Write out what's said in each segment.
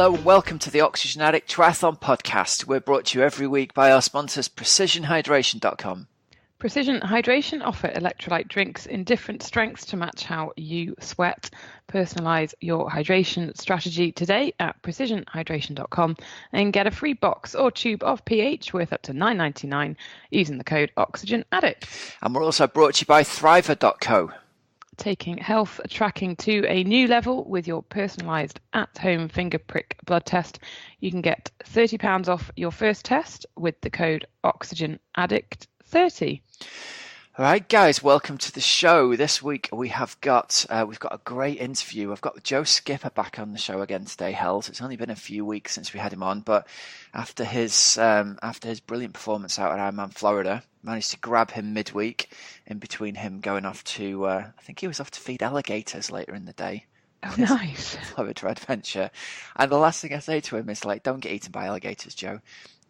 Hello and welcome to the Oxygen Addict Triathlon Podcast. We're brought to you every week by our sponsors, PrecisionHydration.com. Precision Hydration offer electrolyte drinks in different strengths to match how you sweat. Personalise your hydration strategy today at precisionhydration.com and get a free box or tube of pH worth up to $9.99 using the code OxygenAddict. And we're also brought to you by Thriver.co. Taking health tracking to a new level with your personalised at-home finger prick blood test. You can get £30 off your first test with the code OxygenAddict30. All right, guys, welcome to the show. This week we've got a great interview. I've got Joe Skipper back on the show again today, Hells. It's only been a few weeks since we had him on, but after his brilliant performance out at Ironman Florida, managed to grab him midweek in between him going off to, I think he was off to feed alligators later in the day. Oh, nice. Florida adventure. And the last thing I say to him is like, don't get eaten by alligators, Joe.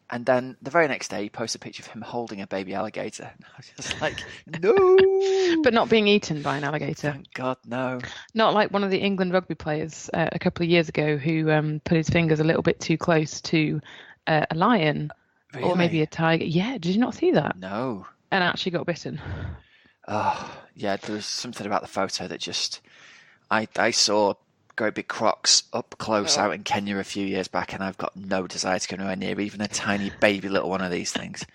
And then the very next day, he posted a picture of him holding a baby alligator. And I was just like, no! But not being eaten by an alligator. Thank God, no. Not like one of the England rugby players a couple of years ago who put his fingers a little bit too close to a lion. Really? Or maybe a tiger. Yeah, did you not see that? No. And actually got bitten. Oh, yeah, there was something about the photo that just... I saw great big crocs up close out in Kenya a few years back, and I've got no desire to go anywhere near even a tiny baby little one of these things.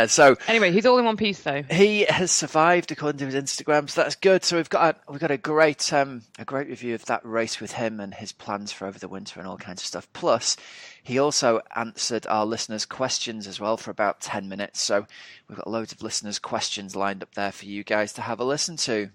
So anyway, he's all in one piece though. He has survived according to his Instagram, so that's good. So we've got a great review of that race with him and his plans for over the winter and all kinds of stuff. Plus, he also answered our listeners' questions as well for about 10 minutes. So we've got loads of listeners' questions lined up there for you guys to have a listen to.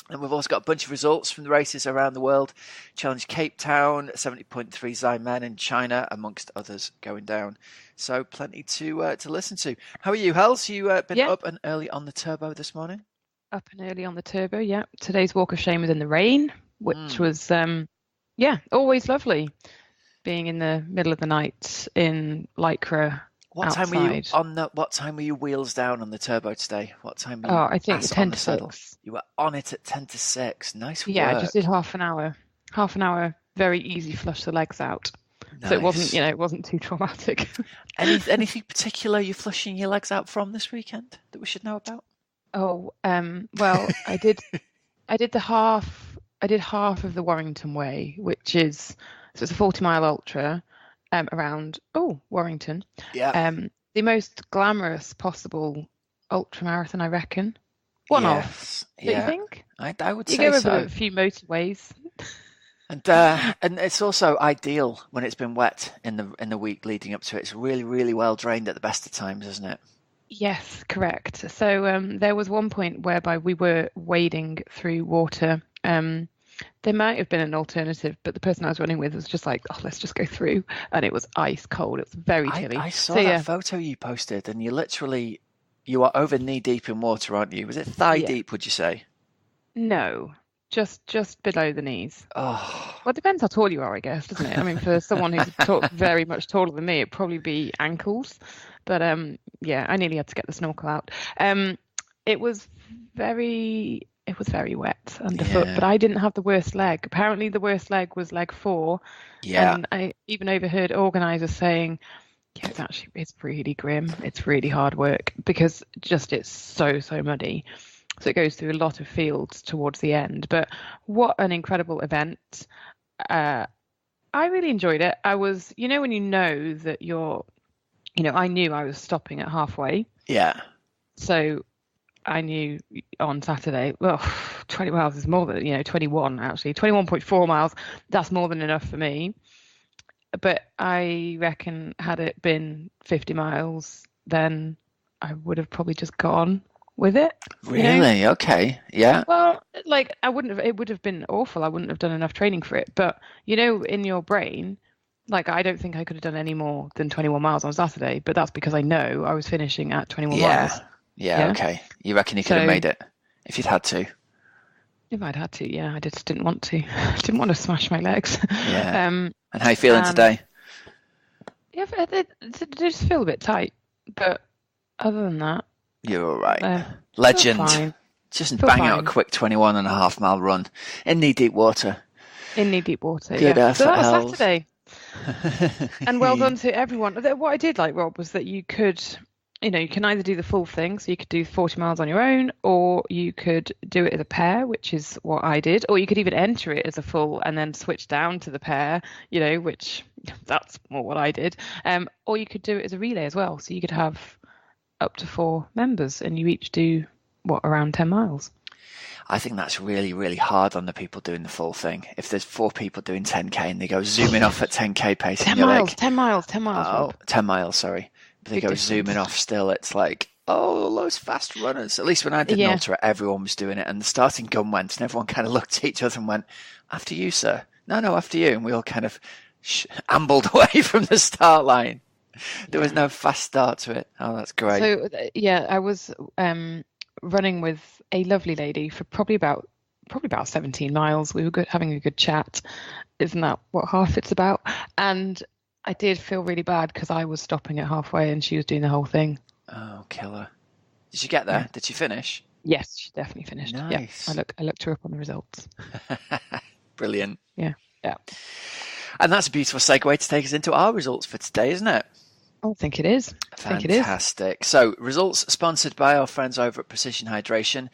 And we've also got a bunch of results from the races around the world. Challenge Cape Town, 70.3 Xiamen in China, amongst others going down. So plenty to listen to. How are you, Hells? You been up and early on the turbo this morning? Up and early on the turbo, yeah. Today's walk of shame was in the rain, which was, always lovely. Being in the middle of the night in Lycra. What outside. Time were you wheels down on the turbo today? What time were you? I think 10 to 6. You were on it at 10 to 6. Nice work. Yeah, I just did half an hour. Half an hour, very easy, flush the legs out. Nice. So it wasn't too traumatic. Anything particular you're flushing your legs out from this weekend that we should know about? Oh, well, I did half of the Warrington Way, which is, so it's a 40-mile ultra. Around Warrington. Yeah. The most glamorous possible ultra marathon, I reckon. One off. Do you think? I would say so. You go over a few motorways. And it's also ideal when it's been wet in the week leading up to it. It's really, really well drained at the best of times, isn't it? Yes, correct. So there was one point whereby we were wading through water. There might have been an alternative, but the person I was running with was just like, let's just go through. And it was ice cold. It was very chilly. I saw that photo you posted, and you are over knee deep in water, aren't you? Was it thigh deep, would you say? No, just below the knees. Oh. Well, it depends how tall you are, I guess, doesn't it? I mean, for someone who's very much taller than me, it'd probably be ankles. But I nearly had to get the snorkel out. It was very wet underfoot, but I didn't have the worst leg. Apparently the worst leg was leg 4. Yeah. And I even overheard organisers saying, it's really grim. It's really hard work because it's so muddy. So it goes through a lot of fields towards the end. But what an incredible event. I really enjoyed it. I was, when you know that I knew I was stopping at halfway. Yeah. So I knew on Saturday, 20 miles is more than, 21 actually, 21.4 miles. That's more than enough for me. But I reckon had it been 50 miles, then I would have probably just gone with it. Really? Okay. Yeah. Well, it would have been awful. I wouldn't have done enough training for it. But, in your brain, I don't think I could have done any more than 21 miles on Saturday. But that's because I know I was finishing at 21 miles. Yeah, okay. You reckon you could have made it if you'd had to? If I'd had to, yeah. I just didn't want to. I didn't want to smash my legs. Yeah. And how are you feeling today? Yeah, I just feel a bit tight. But other than that... You're all right. Legend. Fine. Just bang out a quick 21.5 mile run in knee-deep water. In knee-deep water, Good yeah. So effort, that was Hells. Saturday. And well done to everyone. What I did like, Rob, was that you could, you can either do the full thing, so you could do 40 miles on your own, or you could do it as a pair, which is what I did, or you could even enter it as a full and then switch down to the pair, which that's more what I did. Or you could do it as a relay as well, so you could have up to 4 members, and you each do around 10 miles. I think that's really, really hard on the people doing the full thing. If there's 4 people doing 10k and they go zooming off at 10k pace, 10 and you're miles, like, 10 miles, 10 miles. oh, Rob. 10 miles, sorry. But they Big go difference. zooming off still. It's like, oh, those fast runners. At least when I did an ultra, everyone was doing it, and the starting gun went, and everyone kind of looked at each other and went, after you, sir. No, after you. And we all kind of ambled away from the start line. There was no fast start to it. Oh, that's great. So, I was running with a lovely lady for probably about 17 miles. We were having a good chat. Isn't that what half it's about? And I did feel really bad because I was stopping at halfway and she was doing the whole thing. Oh, killer. Did she get there? Yeah. Did she finish? Yes, she definitely finished. Nice. Yeah, I looked her up on the results. Brilliant. Yeah. And that's a beautiful segue to take us into our results for today, isn't it? I think it is. Fantastic. So, results sponsored by our friends over at Precision Hydration.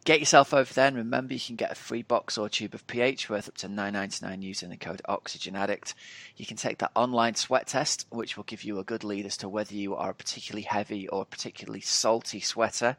Get yourself over there, and remember you can get a free box or tube of pH worth up to $9.99 using the code OxygenAddict. You can take that online sweat test, which will give you a good lead as to whether you are a particularly heavy or particularly salty sweater.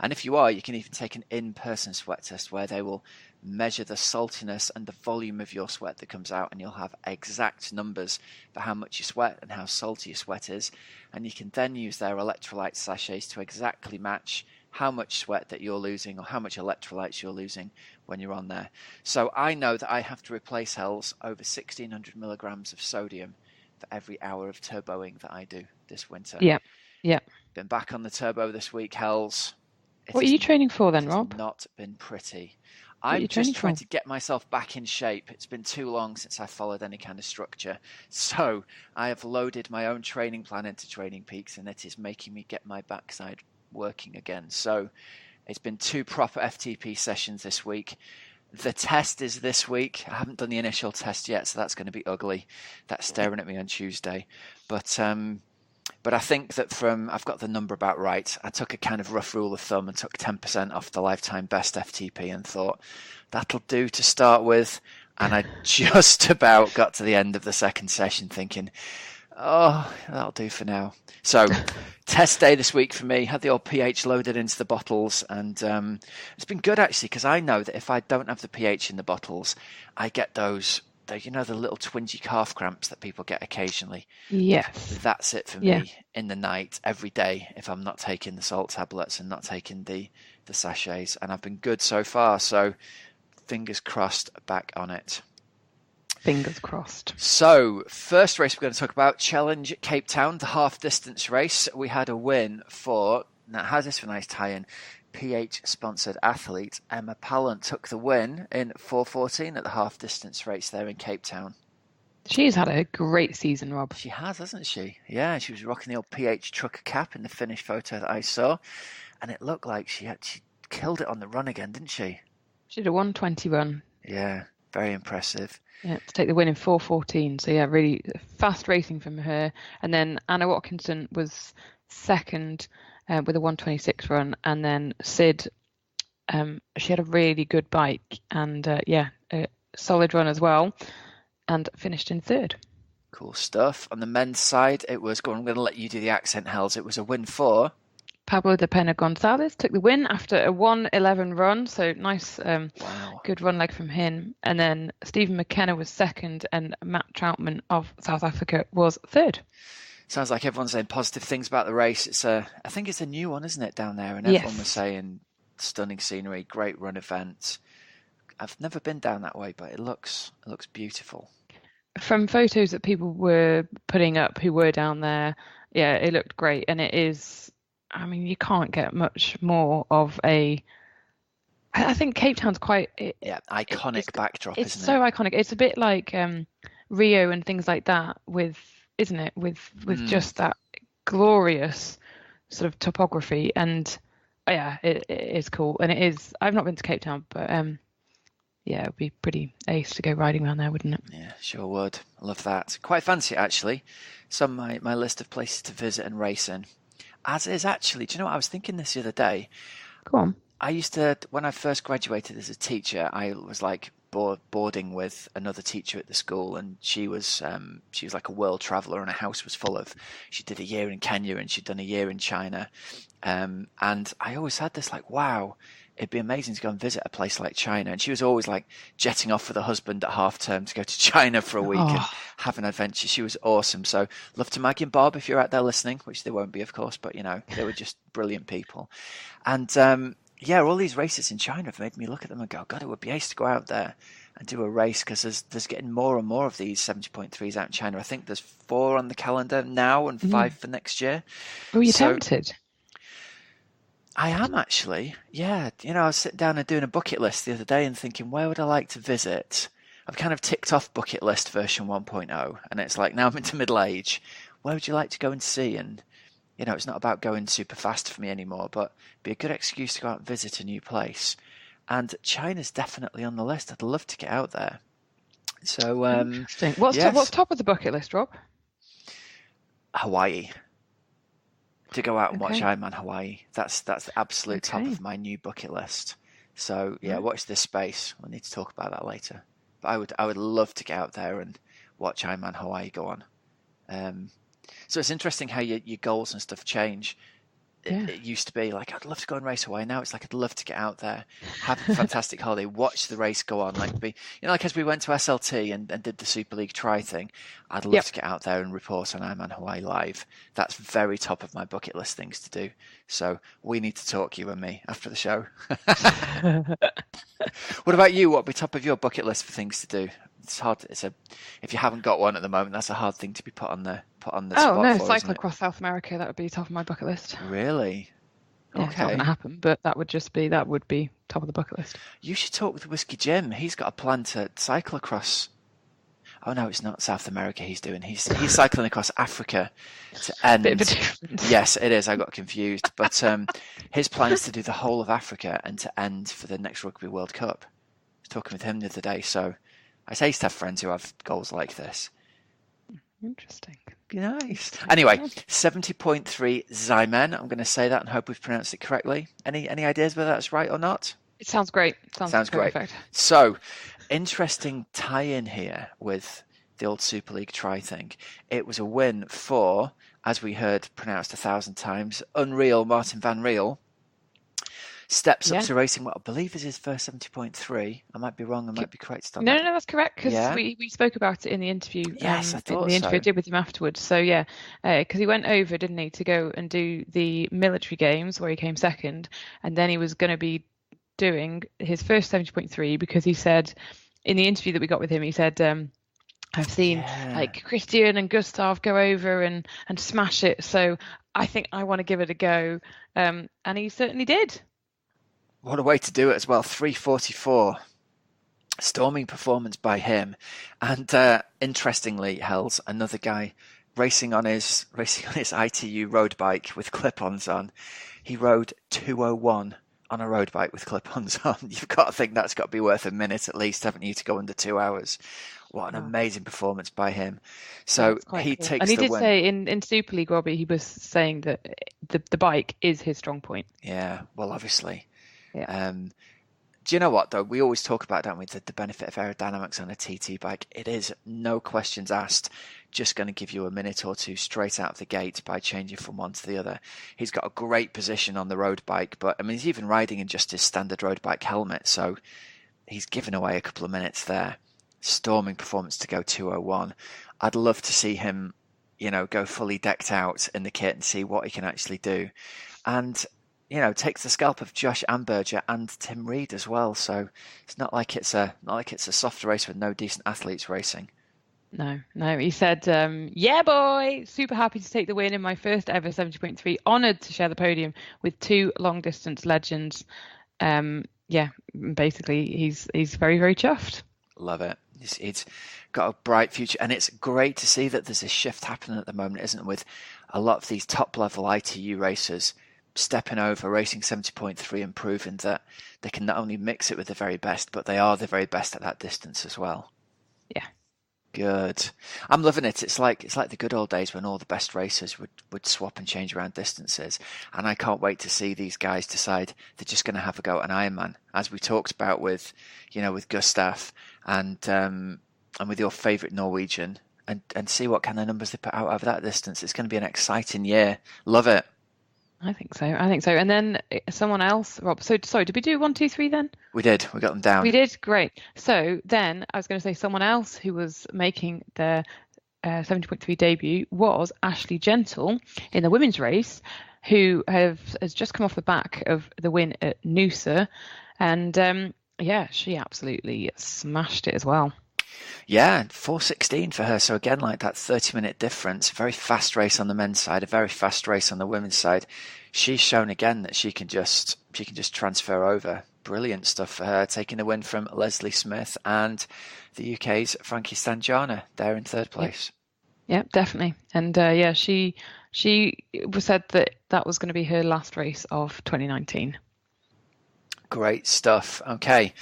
And if you are, you can even take an in-person sweat test where they will measure the saltiness and the volume of your sweat that comes out, and you'll have exact numbers for how much you sweat and how salty your sweat is, and you can then use their electrolyte sachets to exactly match how much sweat that you're losing or how much electrolytes you're losing when you're on there. So I know that I have to replace Hells over 1600 milligrams of sodium for every hour of turboing that I do this winter. Yeah. Been back on the turbo this week, Hells. What are you training for then, Rob? It's not been pretty. I'm just trying to get myself back in shape. It's been too long since I followed any kind of structure. So I have loaded my own training plan into Training Peaks, and it is making me get my backside working again. So it's been 2 proper FTP sessions this week. The test is this week. I haven't done the initial test yet, so that's going to be ugly. That's staring at me on Tuesday. But I think that I've got the number about right. I took a kind of rough rule of thumb and took 10% off the lifetime best FTP and thought, that'll do to start with. And I just about got to the end of the second session thinking, oh, that'll do for now. So test day this week for me. Had the old pH loaded into the bottles, and it's been good actually, because I know that if I don't have the pH in the bottles, I get those, the little twingy calf cramps that people get occasionally. Yes. That's it for me in the night, every day, if I'm not taking the salt tablets and not taking the sachets. And I've been good so far, so fingers crossed, back on it. Fingers crossed. So, first race we're going to talk about, Challenge Cape Town, the half-distance race. We had a win for, now how's this for a nice tie-in, PH-sponsored athlete Emma Pallant took the win in 4:14 at the half-distance race there in Cape Town. She's had a great season, Rob. She has, hasn't she? Yeah, she was rocking the old PH trucker cap in the finish photo that I saw, and it looked like she killed it on the run again, didn't she? She did a 1:20 run. Yeah, very impressive. Yeah, to take the win in 4:14. So yeah, really fast racing from her. And then Anna Watkinson was second with a 1:26 run, and then Sid, she had a really good bike and a solid run as well, and finished in third. Cool stuff. On the men's side, it was, I'm going to let you do the accent, Hells. It was a win for Pablo de Pena Gonzalez took the win after a 1:11 run, so nice, good run leg from him. And then Stephen McKenna was second, and Matt Troutman of South Africa was third. Sounds like everyone's saying positive things about the race. I think it's a new one, isn't it, down there? And everyone was saying stunning scenery, great run event. I've never been down that way, but it looks beautiful. From photos that people were putting up who were down there, yeah, it looked great, and it is. I mean, you can't get much more of a. I think Cape Town's quite. Iconic backdrop, isn't it? It's so iconic. It's a bit like Rio and things like that, isn't it? With just that glorious sort of topography, and it is cool, and it is. I've not been to Cape Town, but yeah, it would be pretty ace to go riding around there, wouldn't it? Yeah, sure would. I love that. Quite fancy it, actually. Some of my list of places to visit and race in. As is actually, do you know what I was thinking this the other day? Go on. I used to, when I first graduated as a teacher, I was like boarding with another teacher at the school, and she was like a world traveler, and her house was full of. She did a year in Kenya, and she'd done a year in China, and I always had this like, wow, it'd be amazing to go and visit a place like China. And she was always like jetting off with her husband at half term to go to China for a week and Oh, have an adventure. She was awesome. So love to Maggie and Bob if you're out there listening, which they won't be, of course, but they were just brilliant people. And yeah, all these races in China have made me look at them and go, God, it would be ace to go out there and do a race, because there's getting more and more of these 70.3s out in China. I think there's 4 on the calendar now and 5 for next year. oh, you're So tempted. I am actually, yeah. I was sitting down and doing a bucket list the other day and thinking, where would I like to visit? I've kind of ticked off bucket list version 1.0, and it's like now I'm into middle age. Where would you like to go and see? And it's not about going super fast for me anymore, but be a good excuse to go out and visit a new place. And China's definitely on the list. I'd love to get out there. So, Interesting. What's yes, top of the bucket list, Rob? Hawaii. To go out and watch Okay. Ironman Hawaii. That's the absolute top Okay. of my new bucket list. So yeah, Right. watch this space. We'll need to talk about that later. But I would love to get out there and watch Ironman Hawaii go on. So it's interesting how your goals and stuff change. Yeah. It used to be like, I'd love to go and race away. Now it's like, I'd love to get out there, have a fantastic holiday, watch the race go on. Like as we went to SLT and did the Super League try thing, I'd love Yep. to get out there and report on Ironman Hawaii live. That's very top of my bucket list things to do. So we need to talk, you and me, after the show. What about you? What would be top of your bucket list for things to do? It's hard. If you haven't got one at the moment, that's a hard thing to be put on the Oh spot no, for, isn't cycle it? across South America. That would be top of my bucket list. Really? Yeah, it's not going to Okay. happen, but that would be top of the bucket list. You should talk with Whiskey Jim. He's got a plan to cycle across. Oh no, it's not South America he's doing. He's cycling across Africa to Bit of a end. difference. Yes, it is. I got confused. But his plan is to do the whole of Africa and to end for the next Rugby World Cup. I was talking with him the other day. So I say to have friends who have goals like this. Interesting. Be nice. Anyway, 70.3 Zymen. I'm going to say that and hope we've pronounced it correctly. Any ideas whether that's right or not? It sounds great. Sounds great. Perfect. So, interesting tie-in here with the old Super League try thing. It was a win for, as we heard pronounced 1,000 times, Unreal Martin Van Riel. Steps up Yeah. to racing what I believe is his first 70.3. I might be wrong. I might be correct on No, that. no, that's correct, because Yeah. we spoke about it in the interview. Yes, I in thought the interview I so. did with him afterwards. So yeah, because he went over, didn't he, to go and do the military games where he came second, and then he was going to be doing his first 70.3, because he said in the interview that we got with him, he said, I've seen Yeah. like Christian and Gustav go over and smash it, so I think I want to give it a go, and he certainly did. What a way to do it as well. 3:44. Storming performance by him. And interestingly, Hells, another guy racing on his ITU road bike with clip-ons on. He rode 2:01 on a road bike with clip-ons on. You've got to think that's got to be worth a minute at least, haven't you, to go under 2 hours. What an Wow. amazing performance by him. So That's quite he cool. takes And he the did win. say in Super League, Robbie, he was saying that the bike is his strong point. Yeah, well, obviously. Yeah. Do you know what, though? We always talk about, don't we, the benefit of aerodynamics on a TT bike. It is, no questions asked, just going to give you a minute or two straight out of the gate by changing from one to the other. He's got a great position on the road bike, but I mean, he's even riding in just his standard road bike helmet, so he's given away a couple of minutes there. Storming performance to go 2:01. I'd love to see him, go fully decked out in the kit and see what he can actually do. And takes the scalp of Josh Amberger and Tim Reed as well. So it's not like it's a soft race with no decent athletes racing. No. He said, yeah, boy, super happy to take the win in my first ever 70.3. Honoured to share the podium with 2 long distance legends. Yeah, basically he's very, very chuffed. Love it. It's got a bright future, and it's great to see that there's a shift happening at the moment, isn't it? With a lot of these top level ITU racers stepping over, racing 70.3 and proving that they can not only mix it with the very best, but they are the very best at that distance as well. Yeah. Good. I'm loving it. It's like the good old days when all the best racers would swap and change around distances. And I can't wait to see these guys decide they're just going to have a go at an Ironman, as we talked about with Gustav and with your favourite Norwegian, and see what kind of numbers they put out over that distance. It's going to be an exciting year. Love it. I think so. And then someone else, Rob. So sorry, did we do 1, 2, 3 then? We did. We got them down. We did. Great. So then I was going to say someone else who was making their 70.3 debut was Ashley Gentle in the women's race, who has just come off the back of the win at Noosa, and she absolutely smashed it as well. Yeah, 4:16 for her. So again, like that 30-minute difference, very fast race on the men's side, a very fast race on the women's side. She's shown again that she can just transfer over. Brilliant stuff for her, taking the win from Leslie Smith and the UK's Frankie Stanjana there in third place. Yeah, definitely. And she said that was going to be her last race of 2019. Great stuff. Okay,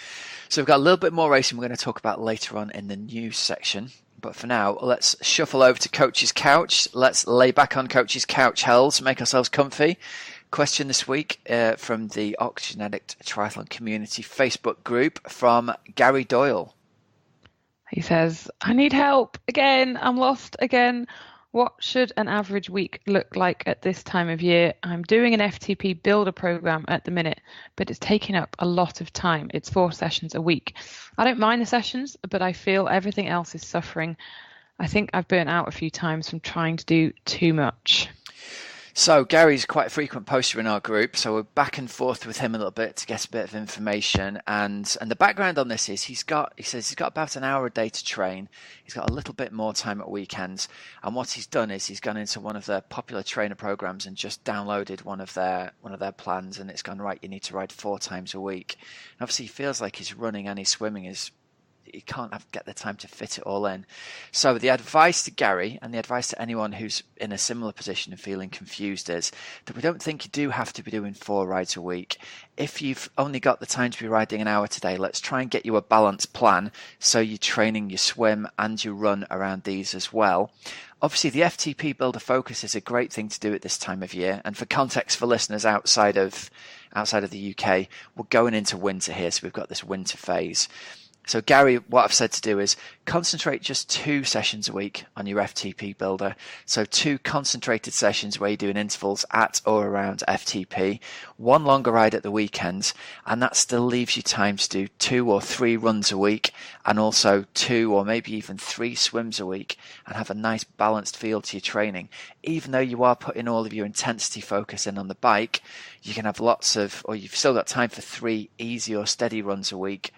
so we've got a little bit more racing we're going to talk about later on in the news section. But for now, let's shuffle over to Coach's Couch. Let's lay back on Coach's Couch, Hells, make ourselves comfy. Question this week from the Oxygen Addict Triathlon Community Facebook group from Gary Doyle. He says, I need help again. I'm lost again. What should an average week look like at this time of year? I'm doing an FTP builder program at the minute, but it's taking up a lot of time. It's 4 sessions a week. I don't mind the sessions, but I feel everything else is suffering. I think I've burnt out a few times from trying to do too much. So Gary's quite a frequent poster in our group, so we're back and forth with him a little bit to get a bit of information. And the background on this is he says he's got about an hour a day to train. He's got a little bit more time at weekends. And what he's done is he's gone into one of the popular trainer programs and just downloaded one of their plans, and it's gone, right, you need to ride 4 times a week. And obviously he feels like his running and his swimming he can't get the time to fit it all in. So the advice to Gary and the advice to anyone who's in a similar position and feeling confused is that we don't think you do have to be doing 4 rides a week. If you've only got the time to be riding an hour today, let's try and get you a balanced plan so you're training your swim and your run around these as well. Obviously, the FTP Builder Focus is a great thing to do at this time of year. And for context for listeners outside of the UK, we're going into winter here, so we've got this winter phase. So Gary, what I've said to do is concentrate just 2 sessions a week on your FTP builder. So 2 concentrated sessions where you're doing intervals at or around FTP, 1 longer ride at the weekends, and that still leaves you time to do 2 or 3 runs a week, and also 2 or maybe even 3 swims a week, and have a nice balanced feel to your training. Even though you are putting all of your intensity focus in on the bike, you can have you've still got time for 3 easy or steady runs a week.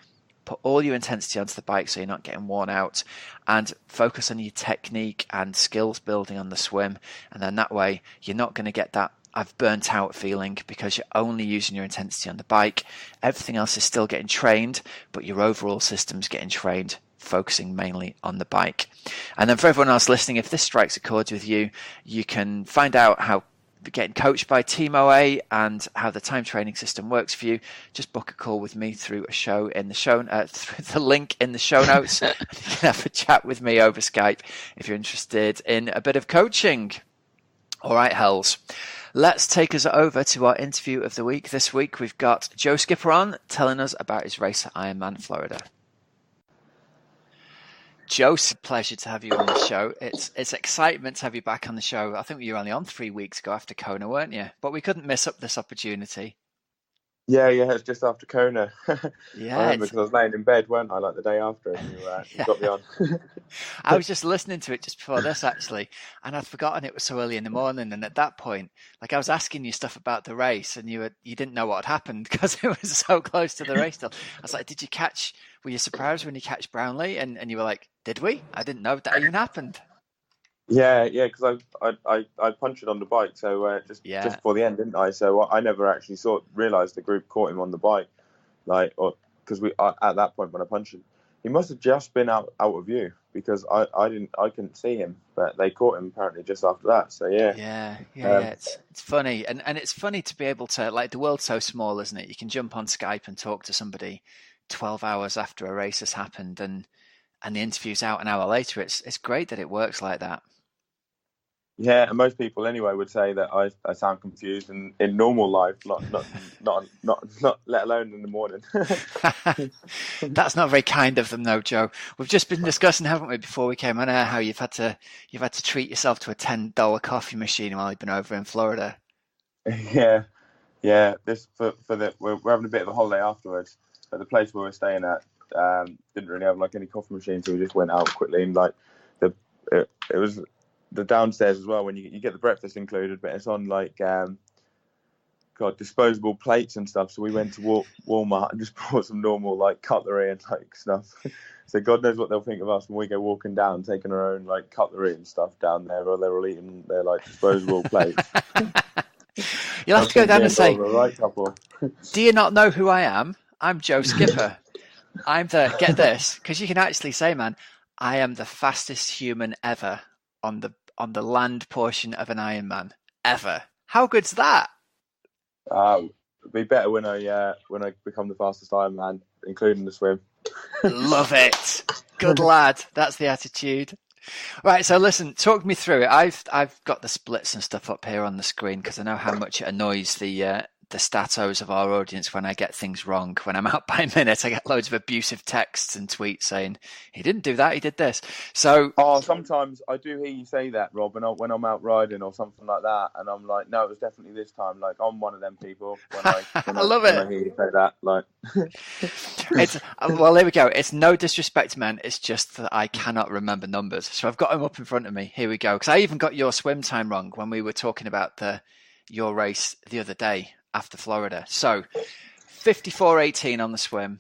Put all your intensity onto the bike so you're not getting worn out, and focus on your technique and skills building on the swim. And then that way you're not going to get that I've burnt out feeling because you're only using your intensity on the bike. Everything else is still getting trained, but your overall system's getting trained, focusing mainly on the bike. And then for everyone else listening, if this strikes a chord with you, you can find out how getting coached by Team OA and how the time training system works for you. Just book a call with me through through the link in the show notes. You can have a chat with me over Skype if you're interested in a bit of coaching. All right, Hells. Let's take us over to our interview of the week. This week we've got Joe Skipper on telling us about his race at Ironman Florida. Joe, it's a pleasure to have you on the show. It's excitement to have you back on the show. I think you were only on 3 weeks ago after Kona, weren't you? But we couldn't miss up this opportunity. Yeah, it's just after Kona. Yeah, I remember because I was laying in bed, weren't I, like the day after, and you got me on. I was just listening to it just before this, actually, and I'd forgotten it was so early in the morning. And at that point, like I was asking you stuff about the race, and you didn't know what had happened because it was so close to the race still. I was like, were you surprised when you catch Brownlee? And you were like, did we? I didn't know that even happened. Yeah, because I punched it on the bike, so just before the end, didn't I? So I never actually realised the group caught him on the bike, because we at that point when I punched him, He must have just been out of view, because I couldn't see him, but they caught him apparently just after that. So yeah. It's funny, and it's funny to be able to, like, the world's so small, isn't it? You can jump on Skype and talk to somebody 12 hours after a race has happened, and the interview's out an hour later. It's great that it works like that. Yeah, and most people anyway would say that I sound confused in normal life, not let alone in the morning. That's not very kind of them, though, Joe. We've just been discussing, haven't we, before we came on air, how you've had to treat yourself to a $10 coffee machine while you've been over in Florida. Yeah. This we're having a bit of a holiday afterwards, but the place we were staying at didn't really have like any coffee machine, so we just went out quickly, and like it was the downstairs as well, when you get the breakfast included, but it's on like disposable plates and stuff. So we went to Walmart and just bought some normal like cutlery and like stuff. So God knows what they'll think of us when we go walking down, taking our own like cutlery and stuff down there, or they're all eating their like disposable plates. You'll have to go down and say, right couple. Do you not know who I am? I'm Joe Skipper. I'm get this, because you can actually say, man, I am the fastest human ever on the land portion of an Ironman ever. How good's that? It'll be better when I become the fastest Ironman, including the swim. Love it. Good lad. That's the attitude. Right, so listen, talk me through it. I've got the splits and stuff up here on the screen because I know how much it annoys the statos of our audience when I get things wrong. When I'm out by a minute, I get loads of abusive texts and tweets saying, he didn't do that, he did this. So sometimes I do hear you say that, Rob, when I'm out riding or something like that, and I'm like, no, it was definitely this time. Like, I'm one of them people when I love it. When I hear you say that, like... Well, there we go. It's no disrespect, man. It's just that I cannot remember numbers. So I've got them up in front of me. Here we go. Because I even got your swim time wrong when we were talking about your race the other day after Florida. So 54.18 on the swim,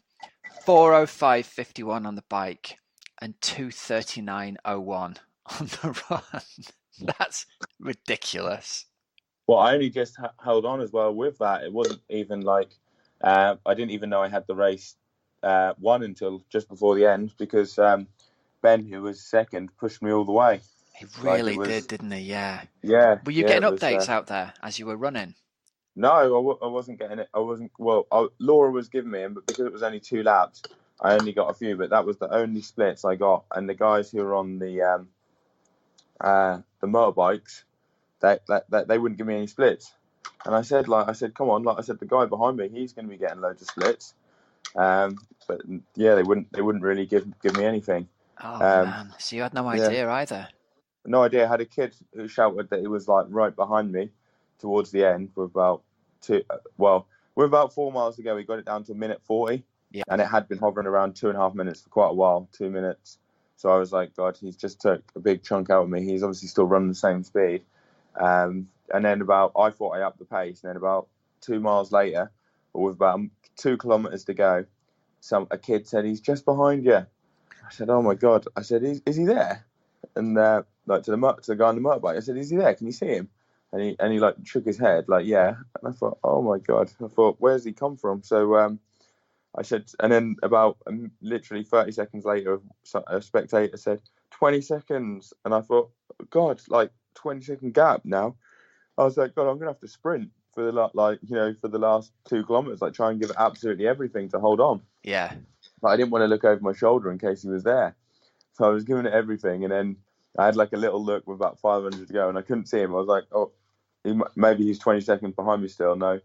4:05.51 on the bike, and 2:39.01 on the run. That's ridiculous. Well, I only just held on as well with that. It wasn't even like I didn't even know I had the race won until just before the end, because Ben, who was second, pushed me all the way. He really did, didn't he? Yeah. Yeah. Were you getting updates out there as you were running? No, I wasn't getting it. I wasn't. Well, Laura was giving me them, but because it was only 2 laps, I only got a few. But that was the only splits I got. And the guys who were on the motorbikes, they wouldn't give me any splits. And I said, come on, the guy behind me, he's going to be getting loads of splits. But yeah, they wouldn't really give me anything. Oh man! So you had no idea either. No idea. I had a kid who shouted that he was like right behind me towards the end with about 4 miles to go. We got it down to a minute 40, and it had been hovering around 2.5 minutes for quite a while, 2 minutes. So I was like, God, he's just took a big chunk out of me. He's obviously still running the same speed. And then I thought I upped the pace, and then about 2 miles later, or with about 2 kilometers to go, a kid said, he's just behind you. I said, oh my God. I said, is he there? And to the guy on the motorbike, I said, is he there? Can you see him? And he like shook his head, like, yeah. And I thought, oh my God. I thought, where's he come from? So I said, and then about literally 30 seconds later, a spectator said, 20 seconds. And I thought, God, like 20-second gap now. I was like, God, I'm going to have to sprint for the last 2 kilometers, like try and give it absolutely everything to hold on. Yeah. But I didn't want to look over my shoulder in case he was there. So I was giving it everything. And then I had like a little look with about 500 to go, and I couldn't see him. I was like, oh, maybe he's 20 seconds behind me still. No.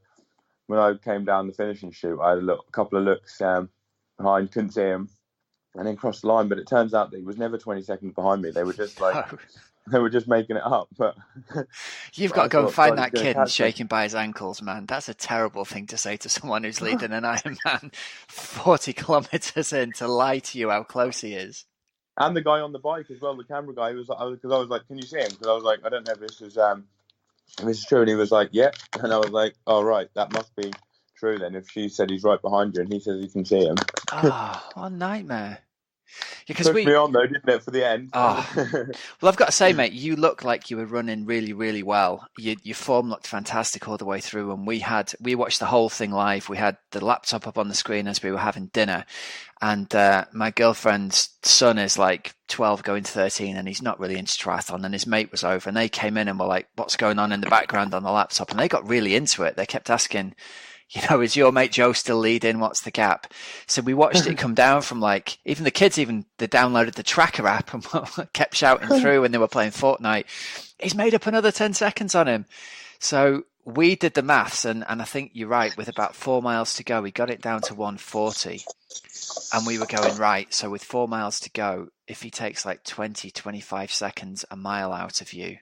When I came down the finishing chute, I had a couple of looks behind, couldn't see him, and then crossed the line. But it turns out that he was never 20 seconds behind me. They were just like, they were just making it up. But you've got to go and find that kid and shake him by his ankles, man. That's a terrible thing to say to someone who's leading an Ironman 40 kilometers in, to lie to you how close he is. And the guy on the bike as well, the camera guy, because I was like, can you see him? Because I was like, I don't know if this is true. And he was like, yeah. And I was like, oh, right, that must be true then. If she said he's right behind you and he says you can see him. Oh, what a nightmare. Because Pushed me on though, didn't it, for the end? Oh, well, I've got to say, mate, you look like you were running really, really well. Your form looked fantastic all the way through, and we watched the whole thing live. We had the laptop up on the screen as we were having dinner, and my girlfriend's son is like 12 going to 13, and he's not really into triathlon, and his mate was over, and they came in and were like, what's going on in the background on the laptop? And they got really into it. They kept asking, is your mate Joe still leading? What's the gap? So we watched it come down from like, even the kids, they downloaded the tracker app and kept shouting through when they were playing Fortnite. He's made up another 10 seconds on him. So we did the maths, and I think you're right, with about 4 miles to go, we got it down to 140. And we were going, right, so with 4 miles to go, if he takes like 20, 25 seconds a mile out of you,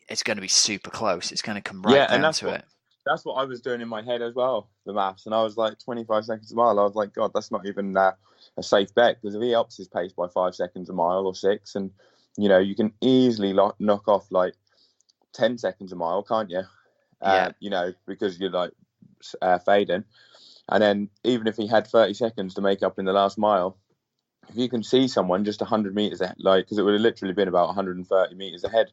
it's going to be super close. It's going to come right down to it. That's what I was doing in my head as well, the maths. And I was like, 25 seconds a mile. I was like, God, that's not even a safe bet. Because if he ups his pace by 5 seconds a mile or 6, and, you can easily knock off like 10 seconds a mile, can't you? Because you're like fading. And then even if he had 30 seconds to make up in the last mile, if you can see someone just 100 meters ahead, because it would have literally been about 130 meters ahead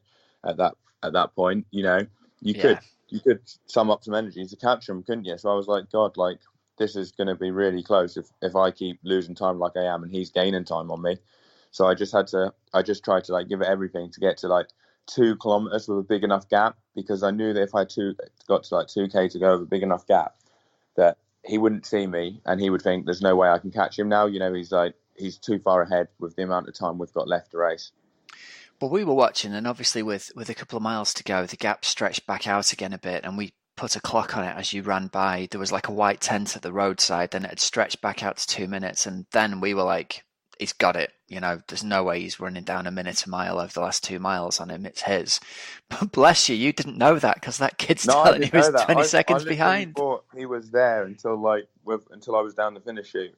at that point, you could sum up some energy to catch them, couldn't you? So I was like, God, like, this is going to be really close if I keep losing time like I am and he's gaining time on me. So I just tried to like give it everything to get to like 2 kilometers with a big enough gap, because I knew that if I got to like 2K to go with a big enough gap, that he wouldn't see me and he would think there's no way I can catch him now. He's too far ahead with the amount of time we've got left to race. Well, we were watching, and obviously with a couple of miles to go, the gap stretched back out again a bit, and we put a clock on it as you ran by. There was like a white tent at the roadside, then it had stretched back out to 2 minutes, and then we were like, he's got it. There's no way he's running down a minute a mile over the last 2 miles on him. It's his. But bless you didn't know that, because that kid's telling you he was 20 seconds behind. I thought he was there until I was down the finish chute.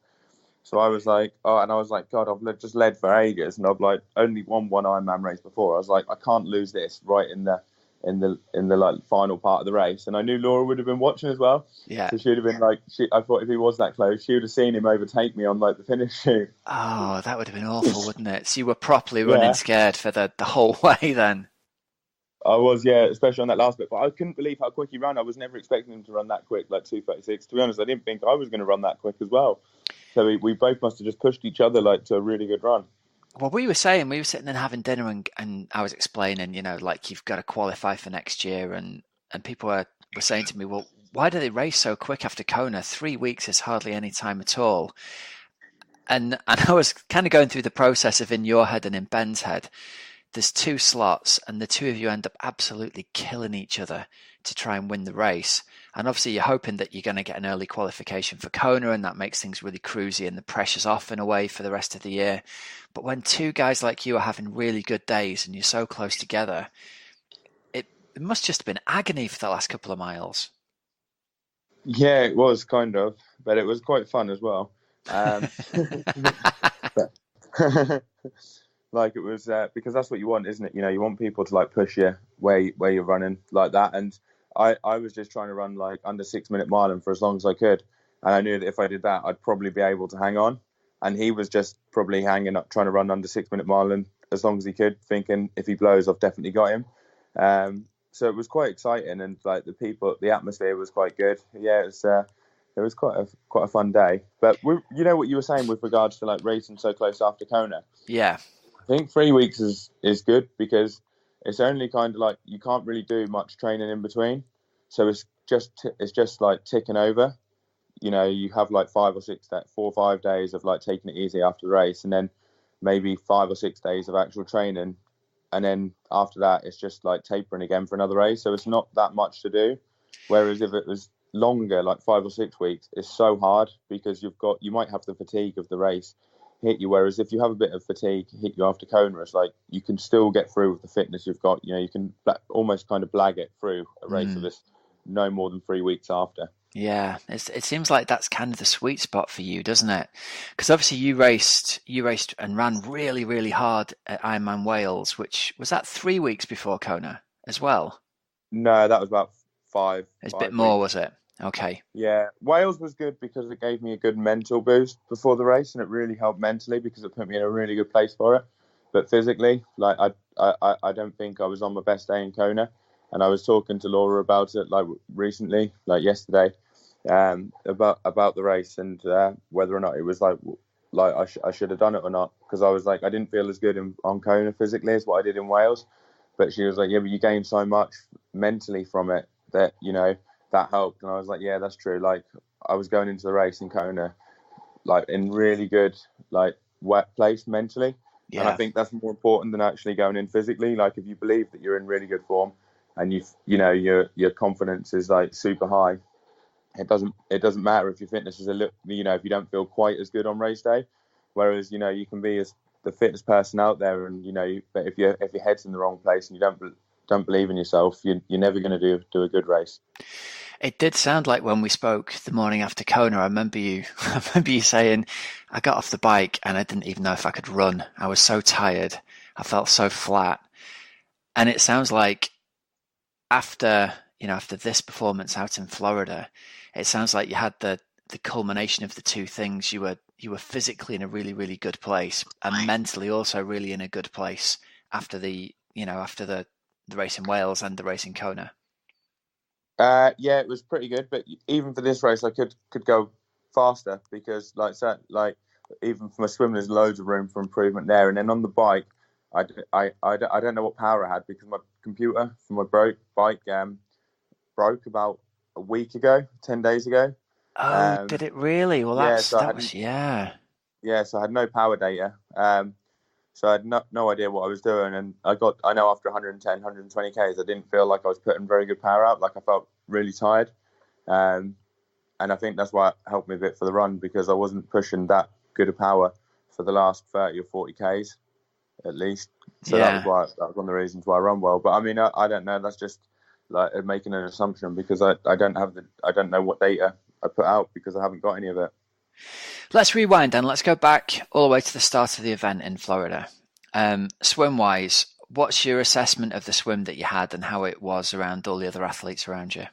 So I was like, God, I've just led for ages, and I've like only won one Ironman race before. I was like, I can't lose this right in the like final part of the race. And I knew Laura would have been watching as well. Yeah. So she'd have been like, I thought if he was that close, she would have seen him overtake me on like the finish chute. Oh, that would have been awful, wouldn't it? So you were properly running scared for the whole way then. I was, especially on that last bit. But I couldn't believe how quick he ran. I was never expecting him to run that quick, like 2:36. To be honest, I didn't think I was going to run that quick as well. So we both must have just pushed each other like to a really good run. Well, we were sitting there having dinner, and I was explaining, like, you've got to qualify for next year, and people were saying to me, well, why do they race so quick after Kona? 3 weeks is hardly any time at all. And I was kind of going through the process of, in your head and in Ben's head, there's 2 slots, and the two of you end up absolutely killing each other to try and win the race. And obviously you're hoping that you're going to get an early qualification for Kona, and that makes things really cruisy and the pressure's off in a way for the rest of the year. But when 2 guys like you are having really good days and you're so close together, it must just have been agony for the last couple of miles. Yeah, it was kind of, but it was quite fun as well. Like it was because that's what you want, isn't it? You want people to like push you where you're running like that. And I was just trying to run like under 6 minute mile for as long as I could. And I knew that if I did that, I'd probably be able to hang on. And he was just probably hanging up, trying to run under 6 minute mile and as long as he could, thinking if he blows, I've definitely got him. So it was quite exciting, and like the atmosphere was quite good. Yeah, it was quite a fun day. But what you were saying with regards to like racing so close after Kona. Yeah. I think 3 weeks is good, because it's only kind of like you can't really do much training in between. So it's just like ticking over. You have like 4 or 5 days of like taking it easy after the race, and then maybe 5 or 6 days of actual training. And then after that, it's just like tapering again for another race. So it's not that much to do. Whereas if it was longer, like 5 or 6 weeks, it's so hard, because you might have the fatigue of the race hit you. Whereas if you have a bit of fatigue hit you after Kona, it's like you can still get through with the fitness you've got. You can almost kind of blag it through a race of this no more than 3 weeks after. Yeah, it seems like that's kind of the sweet spot for you, doesn't it? Because obviously you raced and ran really, really hard at Ironman Wales, which was that 3 weeks before Kona as well? No, that was about 5. It's a bit more, was it? Okay. Yeah, Wales was good because it gave me a good mental boost before the race, and it really helped mentally because it put me in a really good place for it. But physically, like I don't think I was on my best day in Kona, and I was talking to Laura about it like recently, like yesterday, about the race and whether or not it was like I should have done it or not, because I was like I didn't feel as good on Kona physically as what I did in Wales, but she was like, yeah, but you gained so much mentally from it that that helped. And I was like, yeah, that's true. Like I was going into the race in Kona like in really good like wet place mentally. Yeah. And I think that's more important than actually going in physically. Like if you believe that you're in really good form and your confidence is like super high, it doesn't matter if your fitness is a little, if you don't feel quite as good on race day. Whereas you can be as the fittest person out there, and but if your head's in the wrong place and you don't believe in yourself, you're never going to do a good race. It did sound like when we spoke the morning after Kona, I remember you saying, I got off the bike and I didn't even know if I could run. I was so tired. I felt so flat. And it sounds like after this performance out in Florida, it sounds like you had the culmination of the two things. You were physically in a really, really good place and mentally also really in a good place after the race in Wales and the race in Kona. Yeah, it was pretty good, but even for this race, I could go faster because, even for my swimming, there's loads of room for improvement there. And then on the bike, I don't know what power I had because my computer for my bike broke about a week ago, 10 days ago. Oh, did it really? Well, yeah, so I had no power data. So I had no idea what I was doing, and I know after 110, 120 Ks, I didn't feel like I was putting very good power out. Like I felt really tired, and I think that's why it helped me a bit for the run because I wasn't pushing that good a power for the last 30 or 40 Ks at least. So that was one of the reasons why I run well. But I mean, I don't know. That's just like making an assumption because I don't know what data I put out because I haven't got any of it. Let's rewind and let's go back all the way to the start of the event in Florida. Swim-wise, what's your assessment of the swim that you had and how it was around all the other athletes around you? It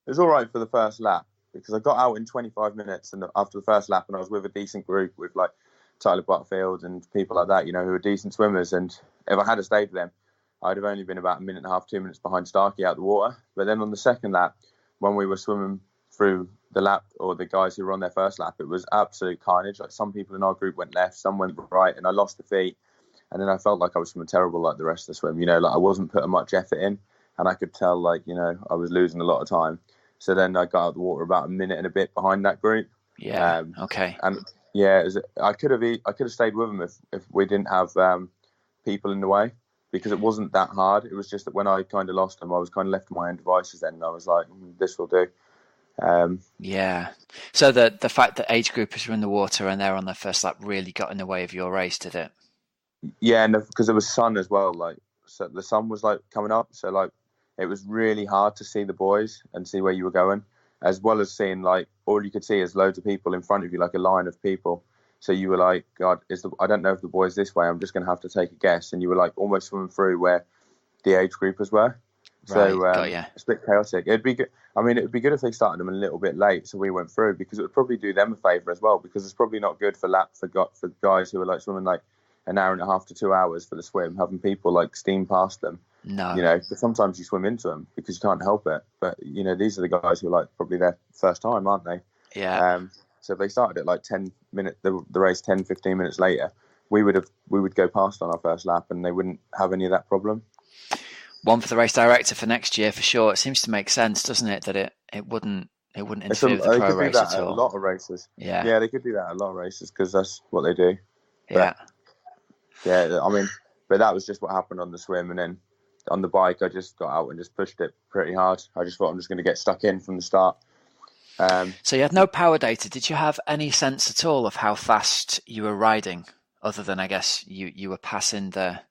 was all right for the first lap because I got out in 25 minutes and after the first lap and I was with a decent group with like Tyler Butterfield and people like that, who are decent swimmers. And if I had stayed with them, I'd have only been about a minute and a half, 2 minutes behind Starkey out the water. But then on the second lap, when we were swimming through the lap, or the guys who were on their first lap, it was absolute carnage. Like some people in our group went left, some went right, and I lost the feet. And then I felt like I was swimming terrible like the rest of the swim. Like I wasn't putting much effort in, and I could tell I was losing a lot of time. So then I got out of the water about a minute and a bit behind that group. Yeah. Okay. And yeah, I could have stayed with them if we didn't have people in the way, because it wasn't that hard. It was just that when I kind of lost them, I was kind of left to my own devices then, and I was like, this will do. Yeah. So the fact that age groupers were in the water and they're on their first lap really got in the way of your race, did it? Yeah, and because there was sun as well, so the sun was coming up, so it was really hard to see the boys and see where you were going, as well as seeing all you could see is loads of people in front of you, like a line of people. So you were like, God, I don't know if the boy's this way. I'm just going to have to take a guess. And you were almost swimming through where the age groupers were. Right, So it's a bit chaotic. It'd be good. I mean, it would be good if they started them a little bit late, so we went through, because it would probably do them a favour as well. Because it's probably not good for guys who are swimming an hour and a half to 2 hours for the swim, having people steam past them. No. Because sometimes you swim into them because you can't help it. But these are the guys who are probably their first time, aren't they? Yeah. So if they started at 10 minutes, the race 10, 15 minutes later, we would go past on our first lap, and they wouldn't have any of that problem. One for the race director for next year for sure. It seems to make sense, doesn't it, that it wouldn't interfere with the pro race at all. They could do that at a lot of races. Yeah, they could do that at a lot of races because that's what they do. Yeah. Yeah, I mean, but that was just what happened on the swim, and then on the bike, I just got out and just pushed it pretty hard. I just thought I'm just going to get stuck in from the start. So you had no power data. Did you have any sense at all of how fast you were riding, other than I guess you were passing the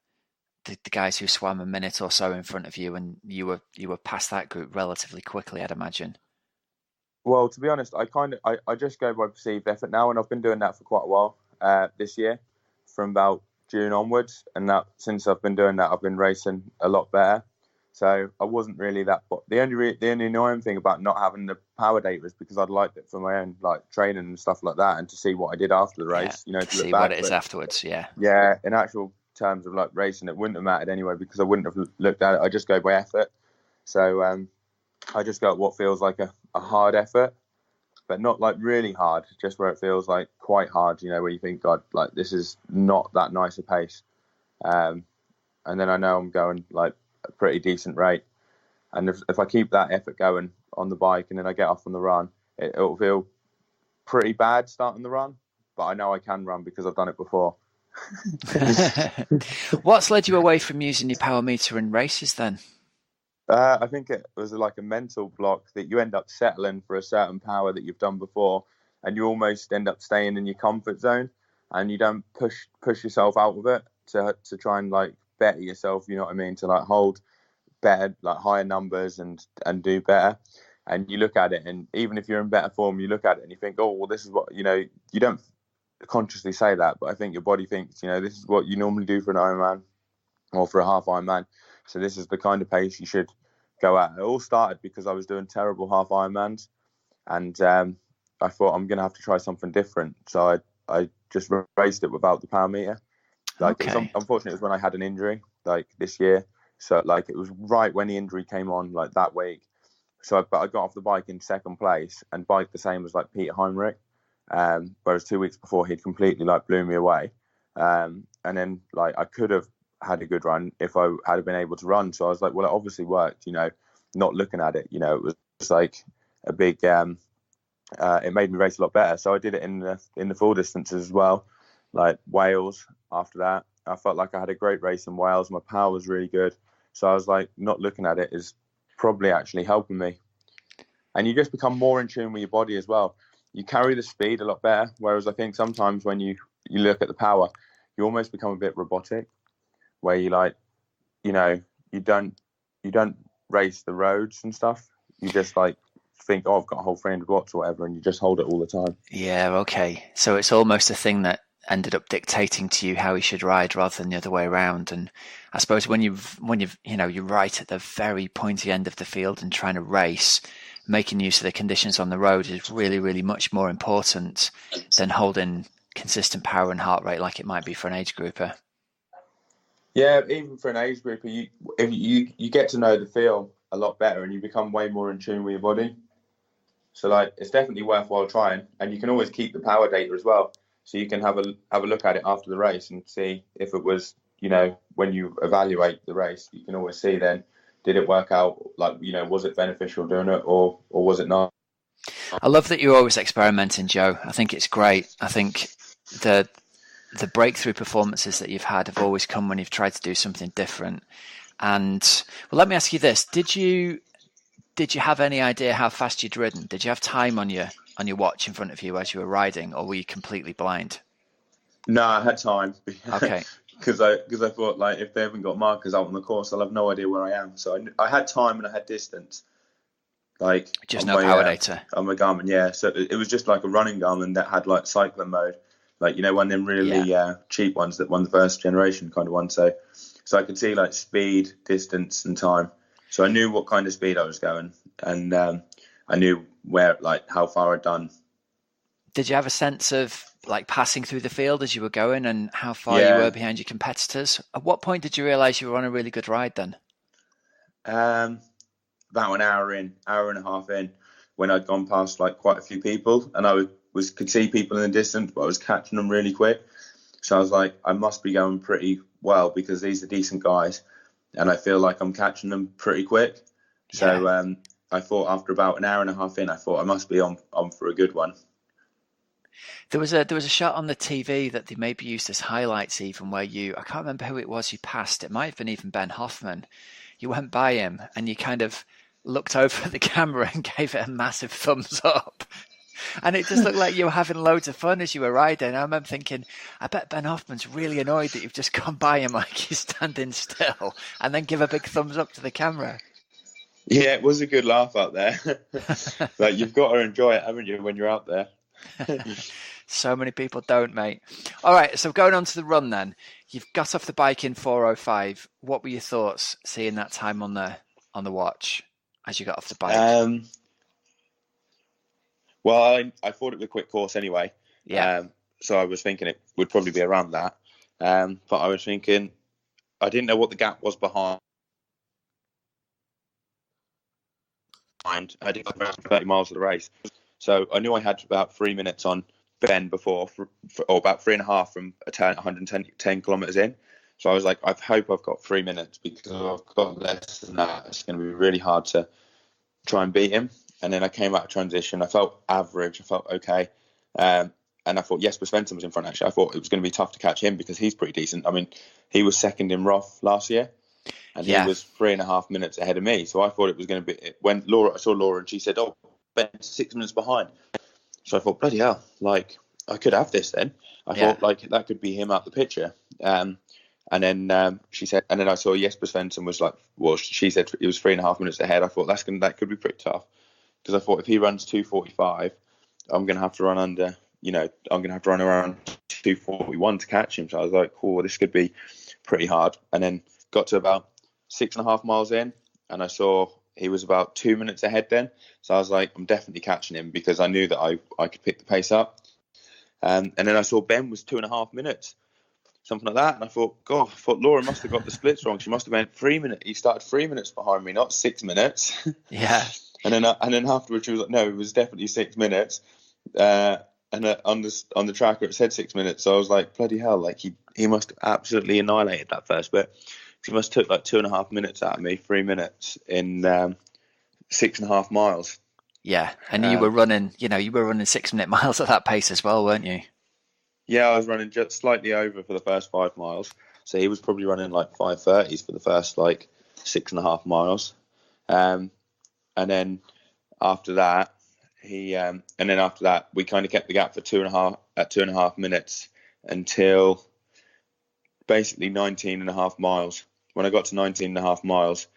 guys who swam a minute or so in front of you, and you were past that group relatively quickly, I'd imagine? Well, to be honest, I just go by perceived effort now, and I've been doing that for quite a while this year, from about June onwards, and that since I've been doing that, I've been racing a lot better. So I wasn't really that. But the only annoying thing about not having the power data is because I'd liked it for my own like training and stuff like that, and to see what I did after the race. To see look back, what it is afterwards. Yeah. In actual terms of like racing, it wouldn't have mattered anyway because I wouldn't have looked at it. I just go by effort. So I just go at what feels like a hard effort, but not like really hard, just where it feels like quite hard. Where you think, God, like this is not that nice a pace. And then I know I'm going like a pretty decent rate. And if I keep that effort going on the bike and then I get off on the run, it'll feel pretty bad starting the run. But I know I can run because I've done it before. What's led you away from using your power meter in races then? I think it was like a mental block that you end up settling for a certain power that you've done before, and you almost end up staying in your comfort zone, and you don't push yourself out of it to try and like better yourself. You know what I mean? To like hold better, like higher numbers and do better. And you look at it, and even if you're in better form, you look at it and you think, oh, well, this is what you don't consciously say that, but I think your body thinks, this is what you normally do for an Ironman or for a half Ironman. So this is the kind of pace you should go at. It all started because I was doing terrible half Ironmans, and I thought I'm going to have to try something different. So I just raced it without the power meter. Like, okay. Unfortunately, it was when I had an injury, like this year. So like it was right when the injury came on, like that week. So I got off the bike in second place and biked the same as like Peter Heinrich. Whereas 2 weeks before he'd completely like blew me away. And then like I could have had a good run if I had been able to run. So I was like, well, it obviously worked, not looking at it, it was like a big, it made me race a lot better. So I did it in the full distances as well, like Wales. After that, I felt like I had a great race in Wales. My power was really good. So I was like, not looking at it is probably actually helping me. And you just become more in tune with your body as well. You carry the speed a lot better. Whereas I think sometimes when you look at the power, you almost become a bit robotic, where you like, you don't race the roads and stuff. You just like think, oh, I've got a whole 300 watts or whatever, and you just hold it all the time. Yeah. Okay. So it's almost a thing that ended up dictating to you how you should ride rather than the other way around. And I suppose when you're right at the very pointy end of the field and trying to race, making use of the conditions on the road is really, really much more important than holding consistent power and heart rate like it might be for an age grouper. Yeah, even for an age grouper, you get to know the feel a lot better and you become way more in tune with your body. So like it's definitely worthwhile trying, and you can always keep the power data as well. So you can have a look at it after the race and see if it was, when you evaluate the race, you can always see then, did it work out? Like, was it beneficial doing it or was it not? I love that you're always experimenting, Joe. I think it's great. I think the breakthrough performances that you've had have always come when you've tried to do something different. And well, let me ask you this: Did you have any idea how fast you'd ridden? Did you have time on your watch in front of you as you were riding, or were you completely blind? No, I had time. Okay. Because I thought, like, if they haven't got markers out on the course, I'll have no idea where I am. So I had time and I had distance. Like just no power data on my Garmin, yeah. So it was just like a running Garmin that had like cycling mode, like one of them really cheap ones that won the first generation kind of one. So I could see like speed, distance, and time. So I knew what kind of speed I was going, and I knew how far I'd done. Did you have a sense of like passing through the field as you were going and how far you were behind your competitors? At what point did you realise you were on a really good ride then? About an hour and a half in, when I'd gone past like quite a few people, and I could see people in the distance, but I was catching them really quick. So I was like, I must be going pretty well because these are decent guys, and I feel like I'm catching them pretty quick. So I thought after about an hour and a half in, I thought I must be on for a good one. There was a shot on the TV that they maybe used as highlights, even where I can't remember who it was you passed. It might have been even Ben Hoffman. You went by him and you kind of looked over at the camera and gave it a massive thumbs up. And it just looked like you were having loads of fun as you were riding. I remember thinking, I bet Ben Hoffman's really annoyed that you've just gone by him like he's standing still and then give a big thumbs up to the camera. Yeah, it was a good laugh out there. Like, you've got to enjoy it, haven't you, when you're out there? So many people don't, mate. All right, so going on to the run then. You've got off the bike in 4:05. What were your thoughts seeing that time on there? on the watch as you got off the bike? Well, I thought it was a quick course anyway. Yeah. So I was thinking it would probably be around that. But I was thinking, I didn't know what the gap was behind. I did around 30 miles of the race. So I knew I had about 3 minutes on Ben before, or about 3.5 from 110 kilometers in. So I was like, I hope I've got 3 minutes, because if I've got less than that, it's going to be really hard to try and beat him. And then I came out of transition. I felt average. I felt okay. And I thought Jesper Svensson was in front, actually. I thought it was going to be tough to catch him because he's pretty decent. I mean, he was second in Roth last year, and he was 3.5 minutes ahead of me. So I thought it was going to be, when I saw Laura and she said, "Oh, Ben's 6 minutes behind." So I thought, bloody hell, like, I could have this then. I thought, like, that could be him out the picture. And then she said, and then I saw Jesper Svensson was like, well, she said he was 3.5 minutes ahead. I thought that could be pretty tough, because I thought if he runs 2:45, I'm going to have to run under, I'm going to have to run around 2:41 to catch him. So I was like, cool, this could be pretty hard. And then got to about 6.5 miles in, and I saw he was about 2 minutes ahead then. So I was like, I'm definitely catching him, because I knew that I could pick the pace up. And then I saw Ben was 2.5 minutes, something like that. And I thought, God, Laura must have got the splits wrong. She must have been 3 minutes. He started 3 minutes behind me, not 6 minutes. Yeah. And then afterwards she was like, no, it was definitely 6 minutes. And on the tracker it said 6 minutes. So I was like, bloody hell, like he must have absolutely annihilated that first bit. He must have took like 2.5 minutes out of me, 3 minutes in 6.5 miles. Yeah, and you were running 6 minute miles at that pace as well, weren't you? Yeah, I was running just slightly over for the first 5 miles. So he was probably running like 5:30s for the first like 6.5 miles. And then after that, we kind of kept the gap for 2.5 minutes until basically 19.5 miles. When I got to 19.5 miles,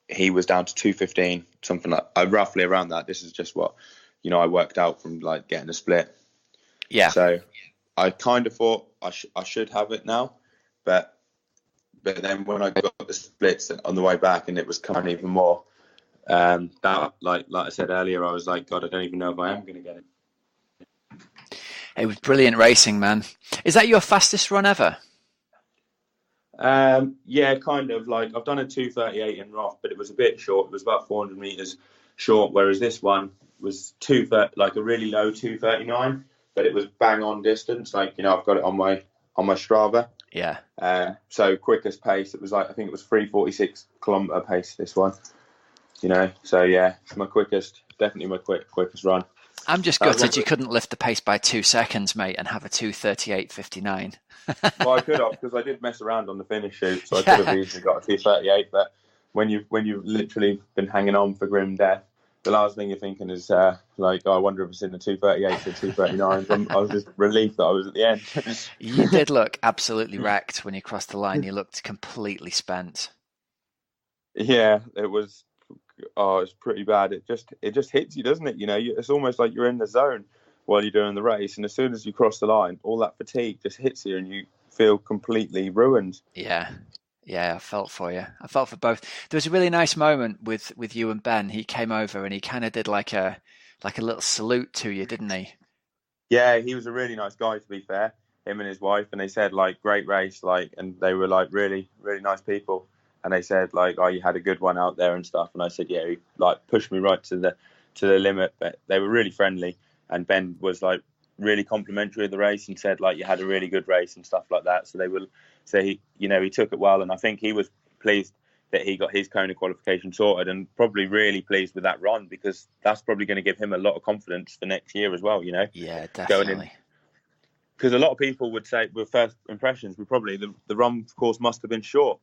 he was down to 2:15, something like roughly around that. This is just what I worked out from like getting a split. Yeah. So I kind of thought I should have it now, but then when I got the splits on the way back, and it was coming even more, that like I said earlier, I was like, God, I don't even know if I am going to get it. It was brilliant racing, man. Is that your fastest run ever? Yeah, kind of. Like, I've done a 2:38 in Roth, but it was a bit short. It was about 400 meters short, whereas this one was like a really low 2:39, but it was bang on distance. Like, I've got it on my Strava. Yeah. So quickest pace, it was like, I think it was 3:46 kilometer pace, this one. So yeah, definitely my quickest run. I'm just gutted you couldn't lift the pace by 2 seconds, mate, and have a 2:38.59. Well, I could have, because I did mess around on the finish shoot, so I could have easily got a 2:38. But when you've literally been hanging on for grim death, the last thing you're thinking is like, oh, I wonder if it's in the 2:38 to 2:39. I was just relieved that I was at the end. You did look absolutely wrecked when you crossed the line. You looked completely spent. Yeah, it was. Oh, it's pretty bad. It just hits you, doesn't it? It's almost like you're in the zone while you're doing the race, and as soon as you cross the line, all that fatigue just hits you, and you feel completely ruined. Yeah, I felt for you. I felt for both. There was a really nice moment with you and Ben. He came over and he kind of did like a little salute to you, didn't he? Yeah, he was a really nice guy, to be fair. Him and his wife, and they said like, great race, like, and they were like really, really nice people. And they said like, oh, you had a good one out there and stuff. And I said, yeah, he like pushed me right to the limit. But they were really friendly. And Ben was like really complimentary of the race and said like, you had a really good race and stuff like that. So they will say, he took it well. And I think he was pleased that he got his Kona qualification sorted, and probably really pleased with that run, because that's probably going to give him a lot of confidence for next year as well. Yeah, definitely. Because a lot of people would say, with first impressions, the run course must have been short.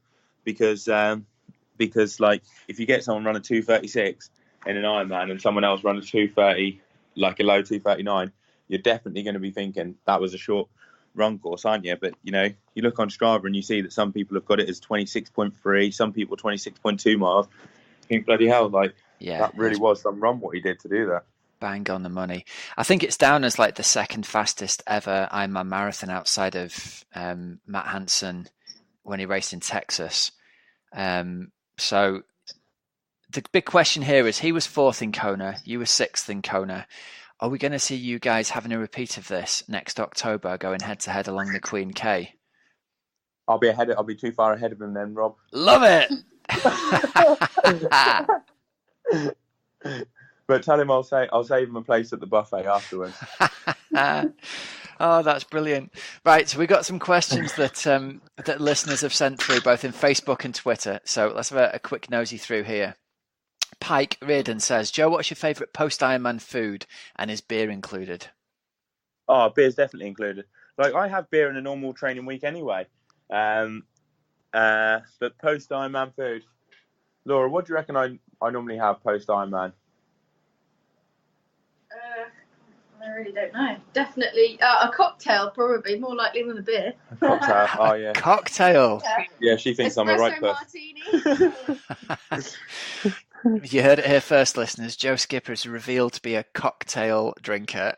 Because like, if you get someone running 2:36 in an Ironman and someone else running 2:30, like a low 2:39, you're definitely going to be thinking that was a short run course, aren't you? But you look on Strava and you see that some people have got it as 26.3, some people 26.2 miles. I think, bloody hell, like, that really was some run what he did to do that. Bang on the money. I think it's down as like the second fastest ever Ironman marathon outside of Matt Hansen when he raced in Texas. So the big question here is, he was 4th in Kona, you were 6th in Kona. Are we going to see you guys having a repeat of this next October, going head to head along the Queen K? I'll be too far ahead of him then, Rob. Love it. But tell him I'll save him a place at the buffet afterwards. Oh, that's brilliant. Right, so we got some questions that that listeners have sent through, both in Facebook and Twitter. So let's have a quick nosy through here. Pike Reardon says, Joe, what's your favourite post-Ironman food, and is beer included? Oh, beer's definitely included. Like, I have beer in a normal training week anyway. But post-Ironman food. Laura, what do you reckon I normally have post-Ironman? I really don't know. Definitely a cocktail, probably more likely than a beer. A cocktail. Oh yeah. Cocktail. Yeah, she thinks I'm a right person. Martini. You heard it here first, listeners. Joe Skipper is revealed to be a cocktail drinker.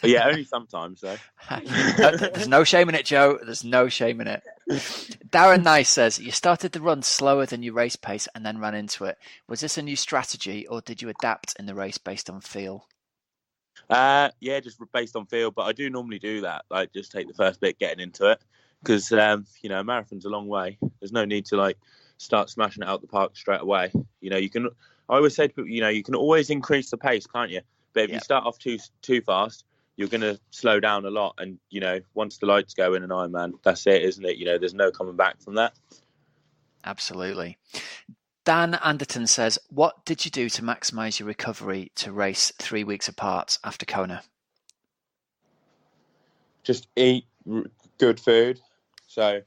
Yeah, only sometimes though. There's no shame in it, Joe. There's no shame in it. Darren Nice says, you started the run slower than your race pace and then ran into it. Was this a new strategy, or did you adapt in the race based on feel? Yeah, just based on feel, but I do normally do that. Like, just take the first bit getting into it, because a marathon's a long way. There's no need to start smashing it out the park straight away. I always say to people, you can always increase the pace, can't you? But if you start off too fast, you're going to slow down a lot. And once the lights go in an Ironman, that's it, isn't it? There's no coming back from that. Absolutely. Dan Anderton says, what did you do to maximise your recovery to race 3 weeks apart after Kona? Just eat good food. So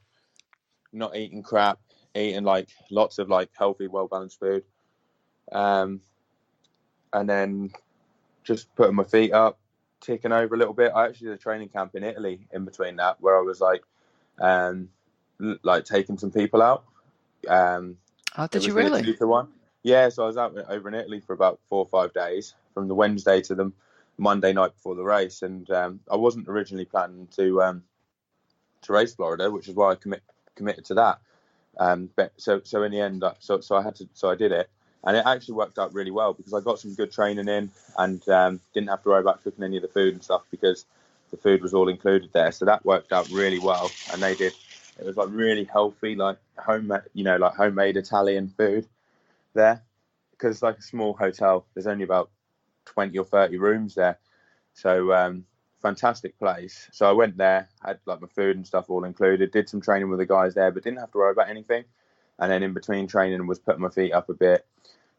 not eating crap, eating lots of healthy, well-balanced food. And then just putting my feet up, ticking over a little bit. I actually did a training camp in Italy in between that, where I was taking some people out. Oh, did you really? 2 to 1. Yeah, so I was over in Italy for about 4 or 5 days, from the Wednesday to the Monday night before the race, and I wasn't originally planning to race Florida, which is why I committed to that. But so in the end, so I did it, and it actually worked out really well, because I got some good training in, and didn't have to worry about cooking any of the food and stuff, because the food was all included there. So that worked out really well, and they did. It was really healthy, homemade Italian food there, because it's like a small hotel. There's only about 20 or 30 rooms there, so fantastic place. So I went there, had my food and stuff all included, did some training with the guys there, but didn't have to worry about anything. And then in between training was putting my feet up a bit,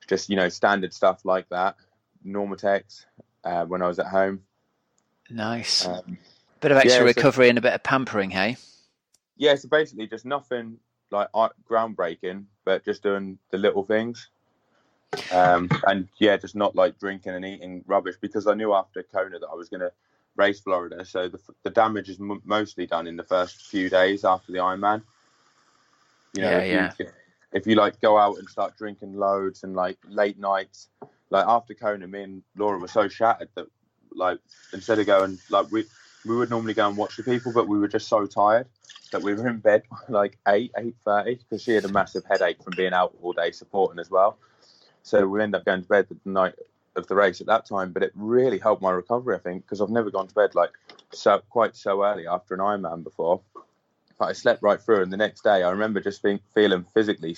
just standard stuff like that, Normatex when I was at home. Nice. Bit of extra recovery and a bit of pampering, hey? Yeah, so basically just nothing groundbreaking, but just doing the little things. And yeah, just not drinking and eating rubbish, because I knew after Kona that I was going to race Florida. So the damage is mostly done in the first few days after the Ironman. If you go out and start drinking loads and late nights, after Kona, me and Laura were so shattered that instead of going we would normally go and watch the people, but we were just so tired that we were in bed by 8:30, because she had a massive headache from being out all day supporting as well. So we ended up going to bed the night of the race at that time, but it really helped my recovery, I think, because I've never gone to bed quite so early after an Ironman before. But I slept right through, and the next day I remember just feeling physically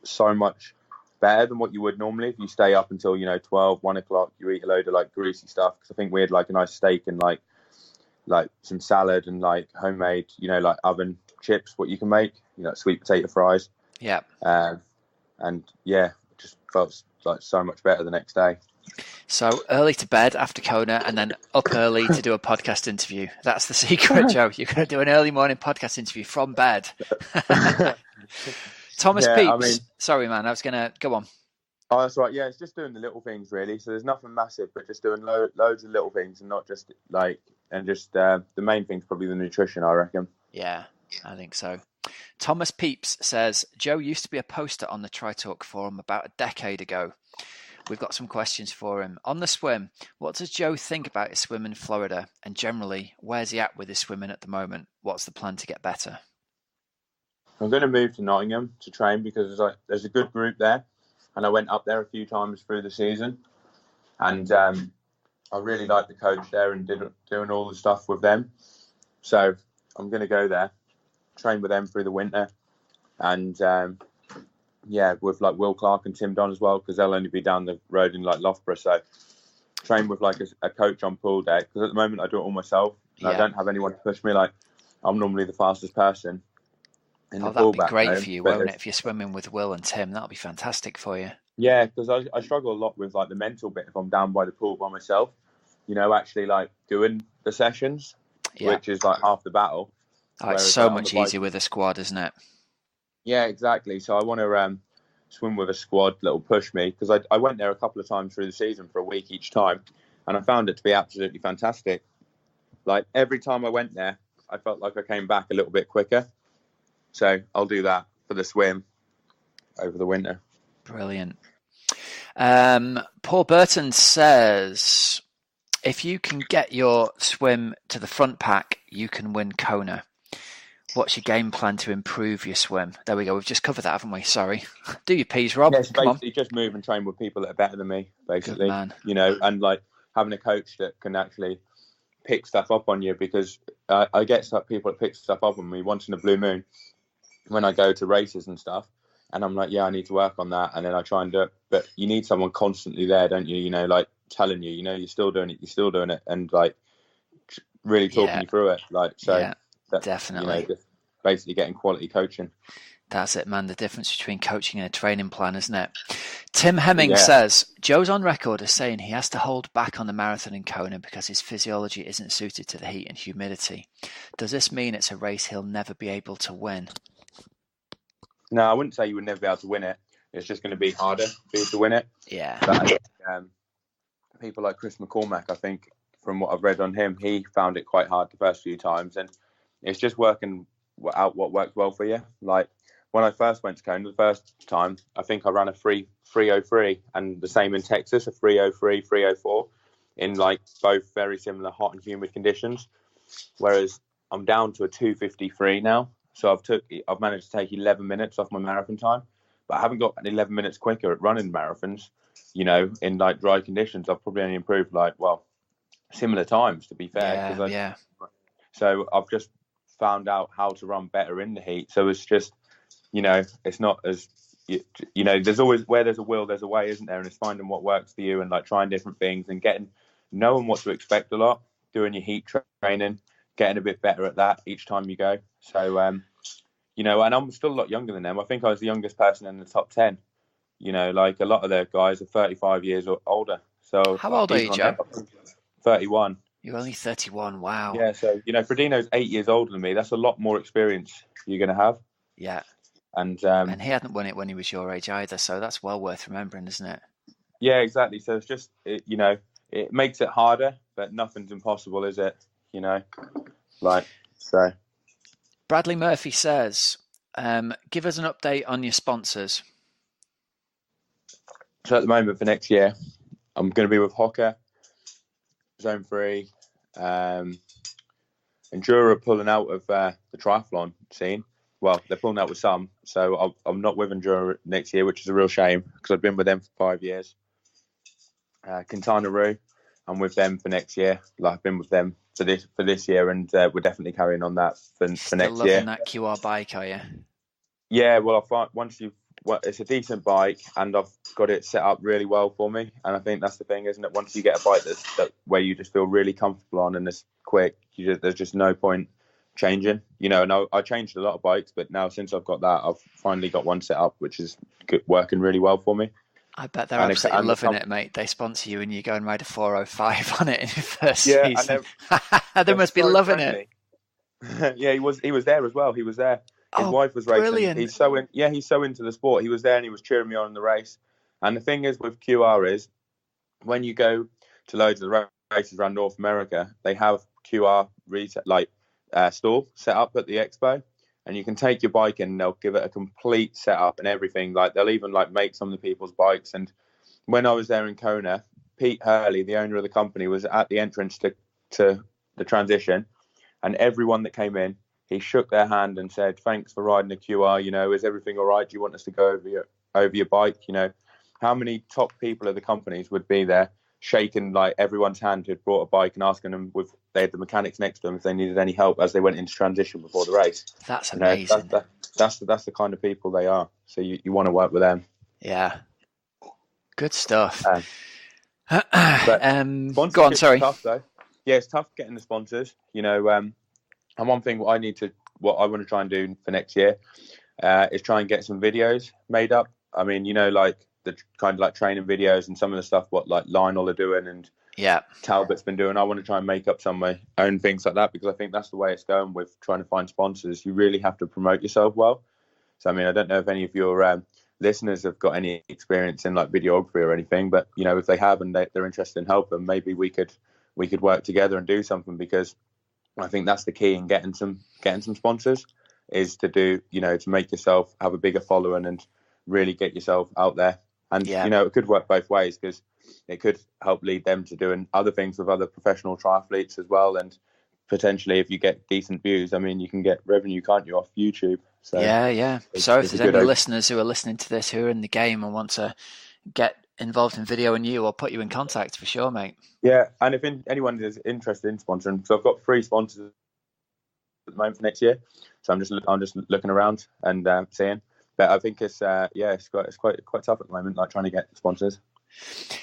so much better than what you would normally if you stay up until 12, 1 o'clock. You eat a load of greasy stuff, because I think we had a nice steak and some salad and homemade oven chips, what you can make, sweet potato fries. Yeah. And yeah, just felt so much better the next day. So early to bed after Kona, and then up early to do a podcast interview. That's the secret, Joe. You're going to do an early morning podcast interview from bed. Thomas Pepys. Sorry, man. I was going to go on. Oh, that's right. Yeah, it's just doing the little things, really. So there's nothing massive, but just doing loads of little things, and not just the main thing's probably the nutrition, I reckon. Yeah, I think so. Thomas Pepys says, Joe used to be a poster on the Tri-Talk forum about a decade ago. We've got some questions for him. On the swim, what does Joe think about his swim in Florida? And generally, where's he at with his swimming at the moment? What's the plan to get better? I'm going to move to Nottingham to train because there's a good group there, and I went up there a few times through the season, and I really like the coach there and doing all the stuff with them. So I'm going to go there, train with them through the winter, and with like Will Clark and Tim Don as well, because they'll only be down the road in like Loughborough. So train with like a coach on pool deck, because at the moment I do it all myself. I don't have anyone to push me. Like, I'm normally the fastest person in the pool. That'd be great for you, won't it? If you're swimming with Will and Tim, that'll be fantastic for you. Yeah, because I struggle a lot with like the mental bit if I'm down by the pool by myself. You know, actually like doing the sessions, which is like half the battle. Oh, it's so much easier with a squad, isn't it? Yeah, exactly. So I want to swim with a squad that'll push me, because I went there a couple of times through the season for a week each time, and I found it to be absolutely fantastic. Like, every time I went there, I felt like I came back a little bit quicker. So I'll do that for the swim over the winter. Brilliant. Paul Burton says, if you can get your swim to the front pack, you can win Kona. What's your game plan to improve your swim? There we go. We've just covered that, haven't we? Sorry. Do your P's, Rob. Yeah, it's basically just move and train with people that are better than me, basically. Good man. You know, and like having a coach that can actually pick stuff up on you, because I get people that pick stuff up on me once in a blue moon when I go to races and stuff. And I'm like, yeah, I need to work on that. And then I try and do it. But you need someone constantly there, don't you? You know, like telling you, you know, you're still doing it. And like really talking you through it. Like, so yeah, definitely. You know, just basically getting quality coaching. That's it, man. The difference between coaching and a training plan, isn't it? Tim Hemming says, Joe's on record as saying he has to hold back on the marathon in Kona because his physiology isn't suited to the heat and humidity. Does this mean it's a race he'll never be able to win? No, I wouldn't say you would never be able to win it. It's just going to be harder for you to win it. Yeah. But, people like Chris McCormack, I think, from what I've read on him, he found it quite hard the first few times. And it's just working out what works well for you. Like, when I first went to Kona the first time, I think I ran a 3:03, and the same in Texas, a 3:03, 3:04, in like both very similar hot and humid conditions. Whereas I'm down to a 2:53 now. So I've managed to take 11 minutes off my marathon time, but I haven't got 11 minutes quicker at running marathons. You know, in like dry conditions, I've probably only improved similar times, to be fair. Yeah. So I've just found out how to run better in the heat. So it's just, you know, it's not as, you know, there's always, where there's a will, there's a way, isn't there? And it's finding what works for you and like trying different things and knowing what to expect a lot, doing your heat training, getting a bit better at that each time you go. So, you know, and I'm still a lot younger than them. I think I was the youngest person in the top 10. You know, like a lot of the guys are 35 years or older. So how old are you, Joe? 31. You're only 31. Wow. Yeah. So, you know, Frodeno's 8 years older than me. That's a lot more experience you're going to have. Yeah. And he hadn't won it when he was your age either. So that's well worth remembering, isn't it? Yeah, exactly. So it's just, you know, it makes it harder, but nothing's impossible, is it? You know, like, so. Bradley Murphy says, give us an update on your sponsors. So at the moment for next year, I'm going to be with Hocker, Zone 3, Enduro are pulling out of the triathlon scene. Well, they're pulling out with some. So I'm not with Enduro next year, which is a real shame because I've been with them for 5 years. Quintana Roo, I'm with them for next year. Like, I've been with them for this year, and we're definitely carrying on that for next year. Loving that QR bike, are you? Yeah, well, I find it's a decent bike, and I've got it set up really well for me. And I think that's the thing, isn't it? Once you get a bike that where you just feel really comfortable on and it's quick, there's just no point changing. You know, and I changed a lot of bikes, but now since I've got that, I've finally got one set up, which is working really well for me. I bet they're absolutely loving it, mate. They sponsor you and you go and ride a 405 on it in your first season. They must be loving it. Yeah, he was there as well. He was there. His wife was racing. Brilliant. He's so into the sport. He was there and he was cheering me on in the race. And the thing is with QR is when you go to loads of the races around North America, they have QR stall set up at the expo. And you can take your bike in and they'll give it a complete setup and everything. Like, they'll even make some of the people's bikes. And when I was there in Kona, Pete Hurley, the owner of the company, was at the entrance to the transition. And everyone that came in he shook their hand and said, "Thanks for riding the QR. You know, is everything all right? Do you want us to go over your bike?" You know, how many top people of the companies would be there shaking like everyone's hand who'd brought a bike and asking them if they had the mechanics next to them if they needed any help as they went into transition before the race. That's amazing. That's the kind of people they are. So you want to work with them. Yeah, good stuff. Go on, sorry. Tough though. Yeah, it's tough getting the sponsors. You know, and one thing what I want to try and do for next year is try and get some videos made up. I mean, you know, like the kind of like training videos and some of the stuff what like Lionel are doing and Talbot's been doing. I want to try and make up some of my own things like that because I think that's the way it's going with trying to find sponsors. You really have to promote yourself well. So, I mean, I don't know if any of your listeners have got any experience in like videography or anything, but, you know, if they have and they're interested in helping, maybe we could work together and do something because I think that's the key in getting some sponsors is to do, you know, to make yourself have a bigger following and really get yourself out there. And, you know, it could work both ways because it could help lead them to doing other things with other professional triathletes as well. And potentially if you get decent views, I mean, you can get revenue, can't you, off YouTube? So yeah. So if there's any listeners who are listening to this who are in the game and want to get involved in video and you, I'll put you in contact for sure, mate. Yeah, and if anyone is interested in sponsoring, so I've got 3 sponsors at the moment for next year. So I'm just looking around and seeing. But I think it's quite tough at the moment, like trying to get sponsors.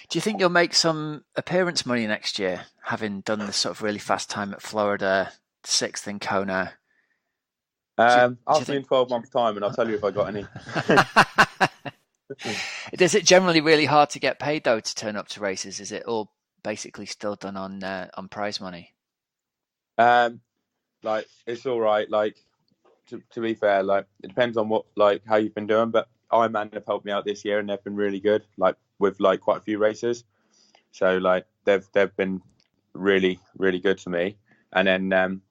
Do you think you'll make some appearance money next year, having done this sort of really fast time at Florida, 6th in Kona? Ask me in 12 months' time and I'll tell you if I got any. Is it generally really hard to get paid, though, to turn up to races? Is it all basically still done on prize money? Like, it's all right. Like, to be fair, like it depends on how you've been doing. But Ironman have helped me out this year, and they've been really good. Like with like quite a few races, so like they've been really good to me. And then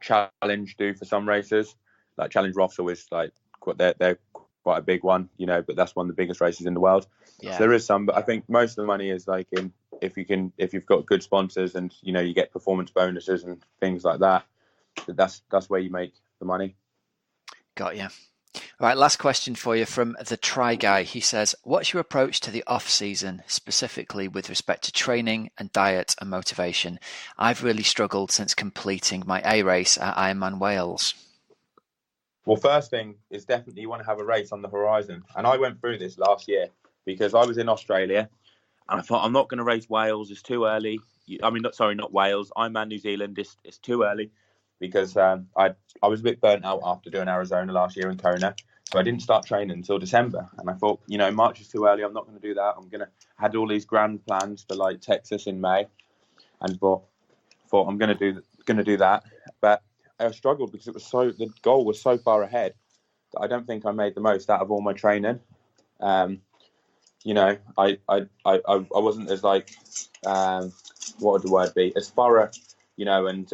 Challenge do for some races, like Challenge Roth's always like they're quite a big one, you know. But that's one of the biggest races in the world. Yeah. So there is some, but I think most of the money is like if you've got good sponsors and you know you get performance bonuses and things like that. That's where you make the money. Got you. All right, last question for you from the Try Guy. He says, what's your approach to the off season, specifically with respect to training and diet and motivation? I've really struggled since completing my A race at Ironman Wales. Well, first thing is definitely you want to have a race on the horizon. And I went through this last year because I was in Australia and I thought I'm not going to race Wales. It's too early. Not Wales. Ironman New Zealand. It's too early. Because I was a bit burnt out after doing Arizona last year in Kona. So I didn't start training until December. And I thought, you know, March is too early. I'm not going to do that. Had all these grand plans for like Texas in May. And thought I'm going to do that. But I struggled because the goal was so far ahead that I don't think I made the most out of all my training. You know, I wasn't as like, what would the word be? As thorough, you know, and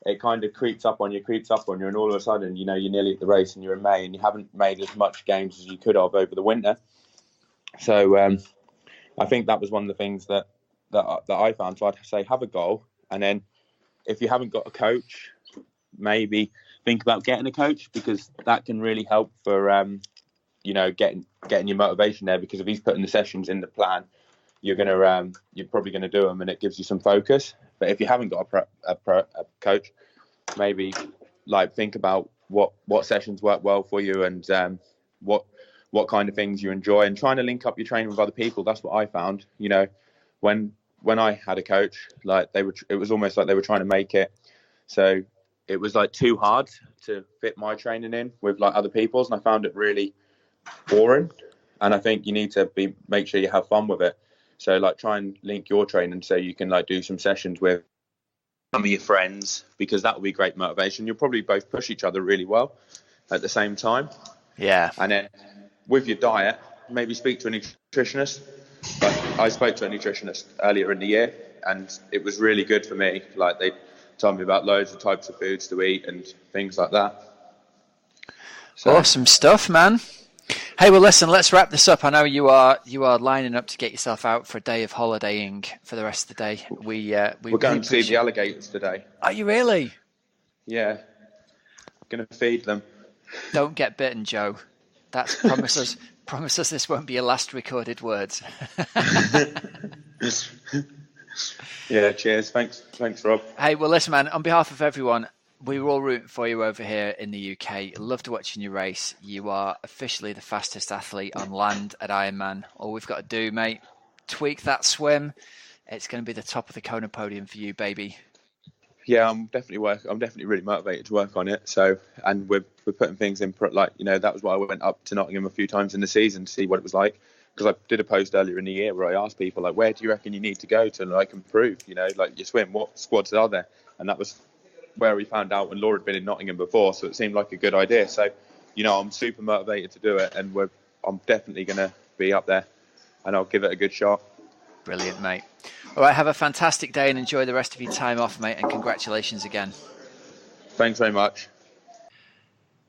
it kind of creeps up on you, and all of a sudden, you know, you're nearly at the race and you're in May and you haven't made as much gains as you could have over the winter. So I think that was one of the things that I found. So I'd say have a goal, and then if you haven't got a coach, maybe think about getting a coach because that can really help for you know getting your motivation there. Because if he's putting the sessions in the plan, you're probably gonna do them, and it gives you some focus. But if you haven't got a coach, maybe like think about what sessions work well for you and what kind of things you enjoy, and trying to link up your training with other people. That's what I found. You know, when I had a coach, like it was almost like they were trying to make it so it was like too hard to fit my training in with like other people's, and I found it really boring. And I think you need to make sure you have fun with it. So like try and link your training so you can like do some sessions with some of your friends, because that will be great motivation. You'll probably both push each other really well at the same time. Yeah. And then with your diet, maybe speak to a nutritionist. But I spoke to a nutritionist earlier in the year and it was really good for me. Like they told me about loads of types of foods to eat and things like that. So. Awesome stuff, man. Hey, well, listen, let's wrap this up. I know you are lining up to get yourself out for a day of holidaying for the rest of the day. We're going to see the alligators today. Are you really? Yeah. Going to feed them. Don't get bitten, Joe. That's promise us this won't be your last recorded words. Yeah, cheers. Thanks, Rob. Hey, well, listen, man, on behalf of everyone, we were all rooting for you over here in the UK. Loved watching your race. You are officially the fastest athlete on land at Ironman. All we've got to do, mate, tweak that swim. It's going to be the top of the Kona podium for you, baby. Yeah, I'm definitely really motivated to work on it. So, and we're putting things in, like, you know, that was why I went up to Nottingham a few times in the season to see what it was like. Because I did a post earlier in the year where I asked people, like, where do you reckon you need to go to, like, improve, you know, like, your swim, what squads are there? And that was where we found out when Laura had been in Nottingham before, so it seemed like a good idea. So, you know, I'm super motivated to do it, and I'm definitely going to be up there, and I'll give it a good shot. Brilliant, mate. All right, have a fantastic day and enjoy the rest of your time off, mate, and congratulations again. Thanks very much.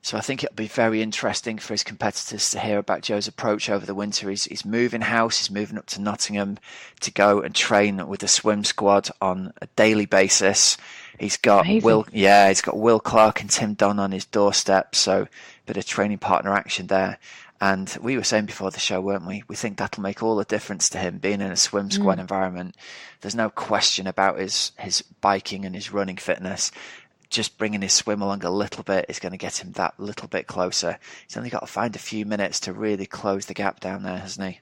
So I think it'll be very interesting for his competitors to hear about Joe's approach over the winter. He's moving house, he's moving up to Nottingham to go and train with the swim squad on a daily basis. He's got Will Clark and Tim Dunn on his doorstep, so a bit of training partner action there. And we were saying before the show, weren't we? We think that'll make all the difference to him being in a swim squad environment. There's no question about his biking and his running fitness. Just bringing his swim along a little bit is going to get him that little bit closer. He's only got to find a few minutes to really close the gap down there, hasn't he?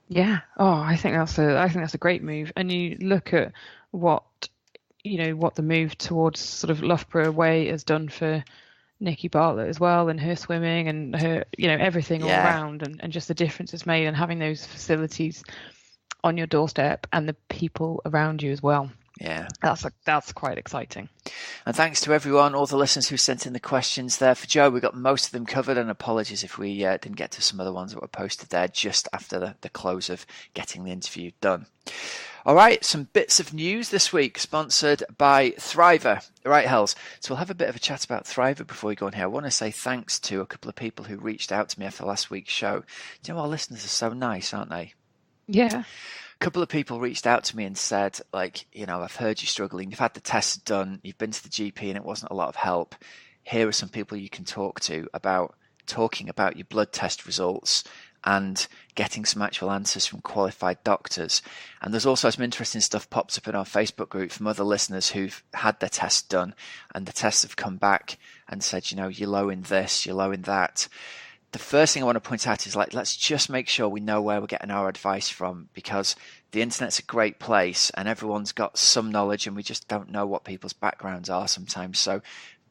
Yeah. Oh, I think that's a great move. And you look at what the move towards sort of Loughborough Way has done for Nikki Bartlett as well, and her swimming and her, everything all around, and just the difference it's made, and having those facilities on your doorstep and the people around you as well. Yeah, that's quite exciting. And thanks to everyone, all the listeners who sent in the questions there. For Joe, we got most of them covered, and apologies if we didn't get to some of the ones that were posted there just after the close of getting the interview done. All right, some bits of news this week, sponsored by Thriver. Right, Hells. So we'll have a bit of a chat about Thriver before we go on here. I want to say thanks to a couple of people who reached out to me after last week's show. Do you know, our listeners are so nice, aren't they? Yeah. A couple of people reached out to me and said, I've heard you struggling. You've had the tests done. You've been to the GP and it wasn't a lot of help. Here are some people you can talk to about talking about your blood test results and getting some actual answers from qualified doctors. And there's also some interesting stuff pops up in our Facebook group from other listeners who've had their tests done, and the tests have come back and said, you're low in this, you're low in that. The first thing I want to point out is let's just make sure we know where we're getting our advice from, because the internet's a great place and everyone's got some knowledge and we just don't know what people's backgrounds are sometimes. So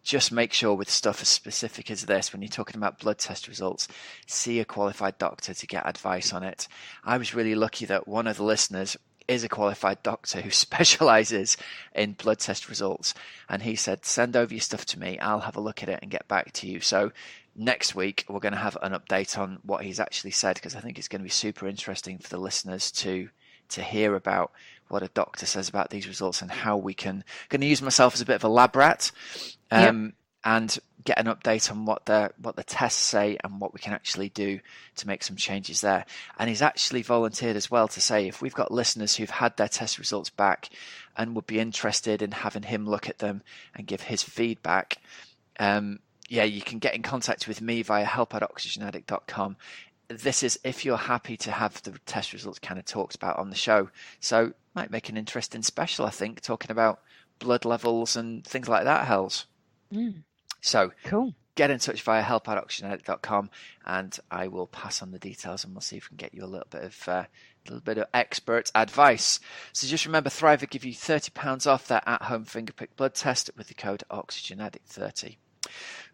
just make sure with stuff as specific as this, when you're talking about blood test results, see a qualified doctor to get advice on it. I was really lucky that one of the listeners is a qualified doctor who specializes in blood test results. And he said, send over your stuff to me. I'll have a look at it and get back to you. So next week, we're going to have an update on what he's actually said, because I think it's going to be super interesting for the listeners to hear about what a doctor says about these results and how we can. I'm going to use myself as a bit of a lab rat and get an update on what the tests say and what we can actually do to make some changes there. And he's actually volunteered as well to say, if we've got listeners who've had their test results back and would be interested in having him look at them and give his feedback, you can get in contact with me via help@oxygenaddict.com. This is if you're happy to have the test results kind of talked about on the show. So might make an interesting special, I think, talking about blood levels and things like that, Hells. So cool. Get in touch via help@oxygenaddict.com and I will pass on the details and we'll see if we can get you a little bit of expert advice. So just remember, Thriver give you £30 off their at-home fingerprick blood test with the code OxygenAddict30.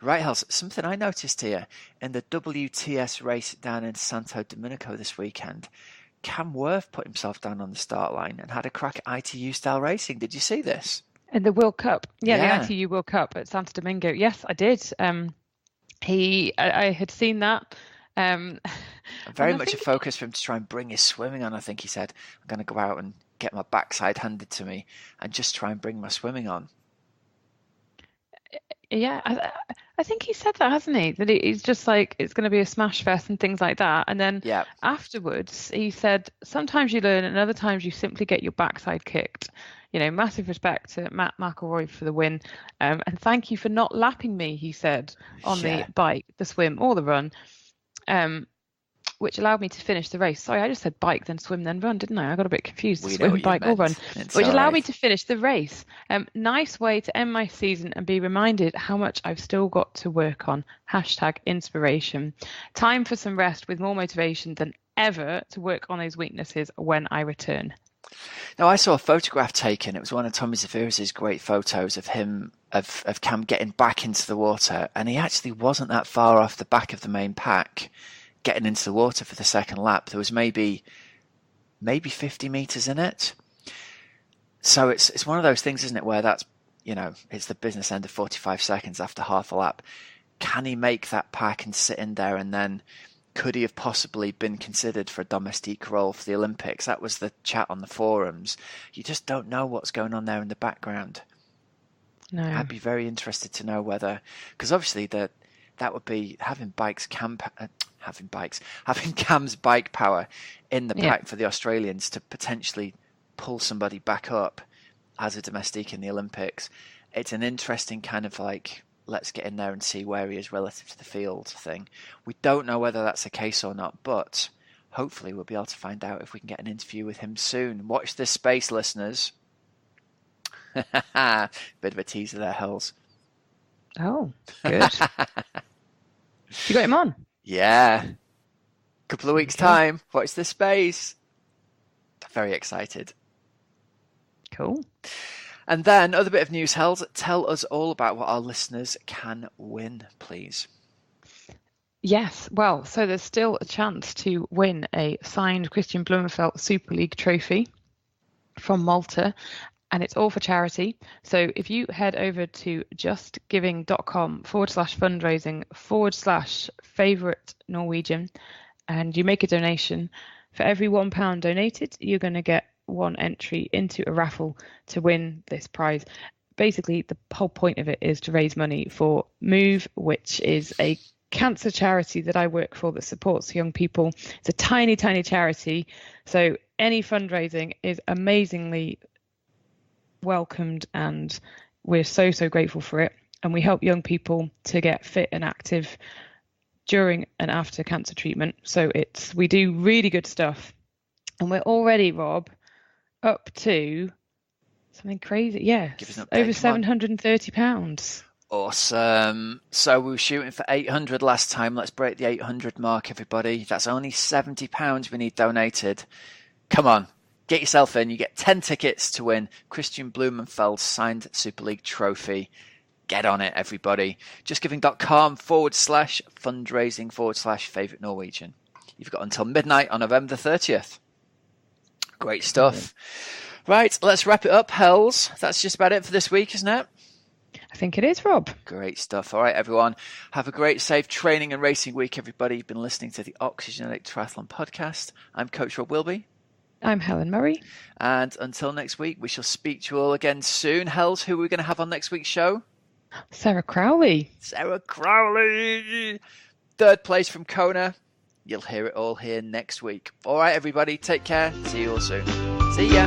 Right, Hells, something I noticed here in the WTS race down in Santo Domenico this weekend, Cam Worth put himself down on the start line and had a crack at ITU style racing. Did you see this? In the World Cup. The ITU World Cup at Santo Domingo. Yes, I did. I had seen that. Very much a focus for him to try and bring his swimming on. I think he said, I'm going to go out and get my backside handed to me and just try and bring my swimming on. Yeah, I think he said that, hasn't he? That he's just like, it's going to be a smash fest and things like that. And then afterwards, he said, sometimes you learn and other times you simply get your backside kicked. massive respect to Matt McElroy for the win. And thank you for not lapping me, he said, on the bike, the swim, or the run, which allowed me to finish the race. Sorry, I just said bike, then swim, then run, didn't I? I got a bit confused. Swim, bike, or run, which allowed me to finish the race. Nice way to end my season and be reminded how much I've still got to work on. #inspiration. Time for some rest with more motivation than ever to work on those weaknesses when I return. Now, I saw a photograph taken. It was one of Tommy Zafiris' great photos of him, of Cam getting back into the water, and he actually wasn't that far off the back of the main pack getting into the water for the second lap. There was maybe 50 meters in it. So it's one of those things, isn't it, where that's, it's the business end of 45 seconds after half a lap. Can he make that pack and sit in there, and then could he have possibly been considered for a domestique role for the Olympics? That was the chat on the forums. You just don't know what's going on there in the background. No. I'd be very interested to know whether, because obviously that would be having Cam's bike power in the pack for the Australians to potentially pull somebody back up as a domestique in the Olympics. It's an interesting kind of like, let's get in there and see where he is relative to the field thing. We don't know whether that's the case or not, but hopefully we'll be able to find out if we can get an interview with him soon. Watch this space, listeners. Bit of a teaser there, Hells. Oh, good. You got him on? Yeah. Couple of weeks' time. Watch this space. Very excited. Cool. And then, other bit of news, Hells, tell us all about what our listeners can win, please. Yes, well, so there's still a chance to win a signed Christian Blumenfeld Super League trophy from Malta, and it's all for charity. So if you head over to justgiving.com/fundraising/favourite Norwegian and you make a donation, for every £1 donated, you're going to get one entry into a raffle to win this prize. Basically, the whole point of it is to raise money for Move, which is a cancer charity that I work for that supports young people. It's a tiny, tiny charity. So any fundraising is amazingly welcomed, and we're so grateful for it. And we help young people to get fit and active during and after cancer treatment. So we do really good stuff. And we're already, Rob, up to something crazy. Yeah, over £730. Awesome. So we were shooting for 800 last time. Let's break the 800 mark, everybody. That's only £70 we need donated. Come on, get yourself in. You get 10 tickets to win Christian Blumenfeld's signed Super League trophy. Get on it, everybody. Justgiving.com/fundraising/favourite Norwegian. You've got until midnight on November 30th. Great stuff. Right, let's wrap it up, Hells. That's just about it for this week, isn't it? I think it is, Rob. Great stuff. All right, everyone. Have a great, safe training and racing week, everybody. You've been listening to the Oxygenetic Triathlon Podcast. I'm Coach Rob Wilby. I'm Helen Murray. And until next week, we shall speak to you all again soon. Hells, who are we going to have on next week's show? Sarah Crowley. Sarah Crowley. Third place from Kona. You'll hear it all here next week. All right, everybody. Take care. See you all soon. See ya.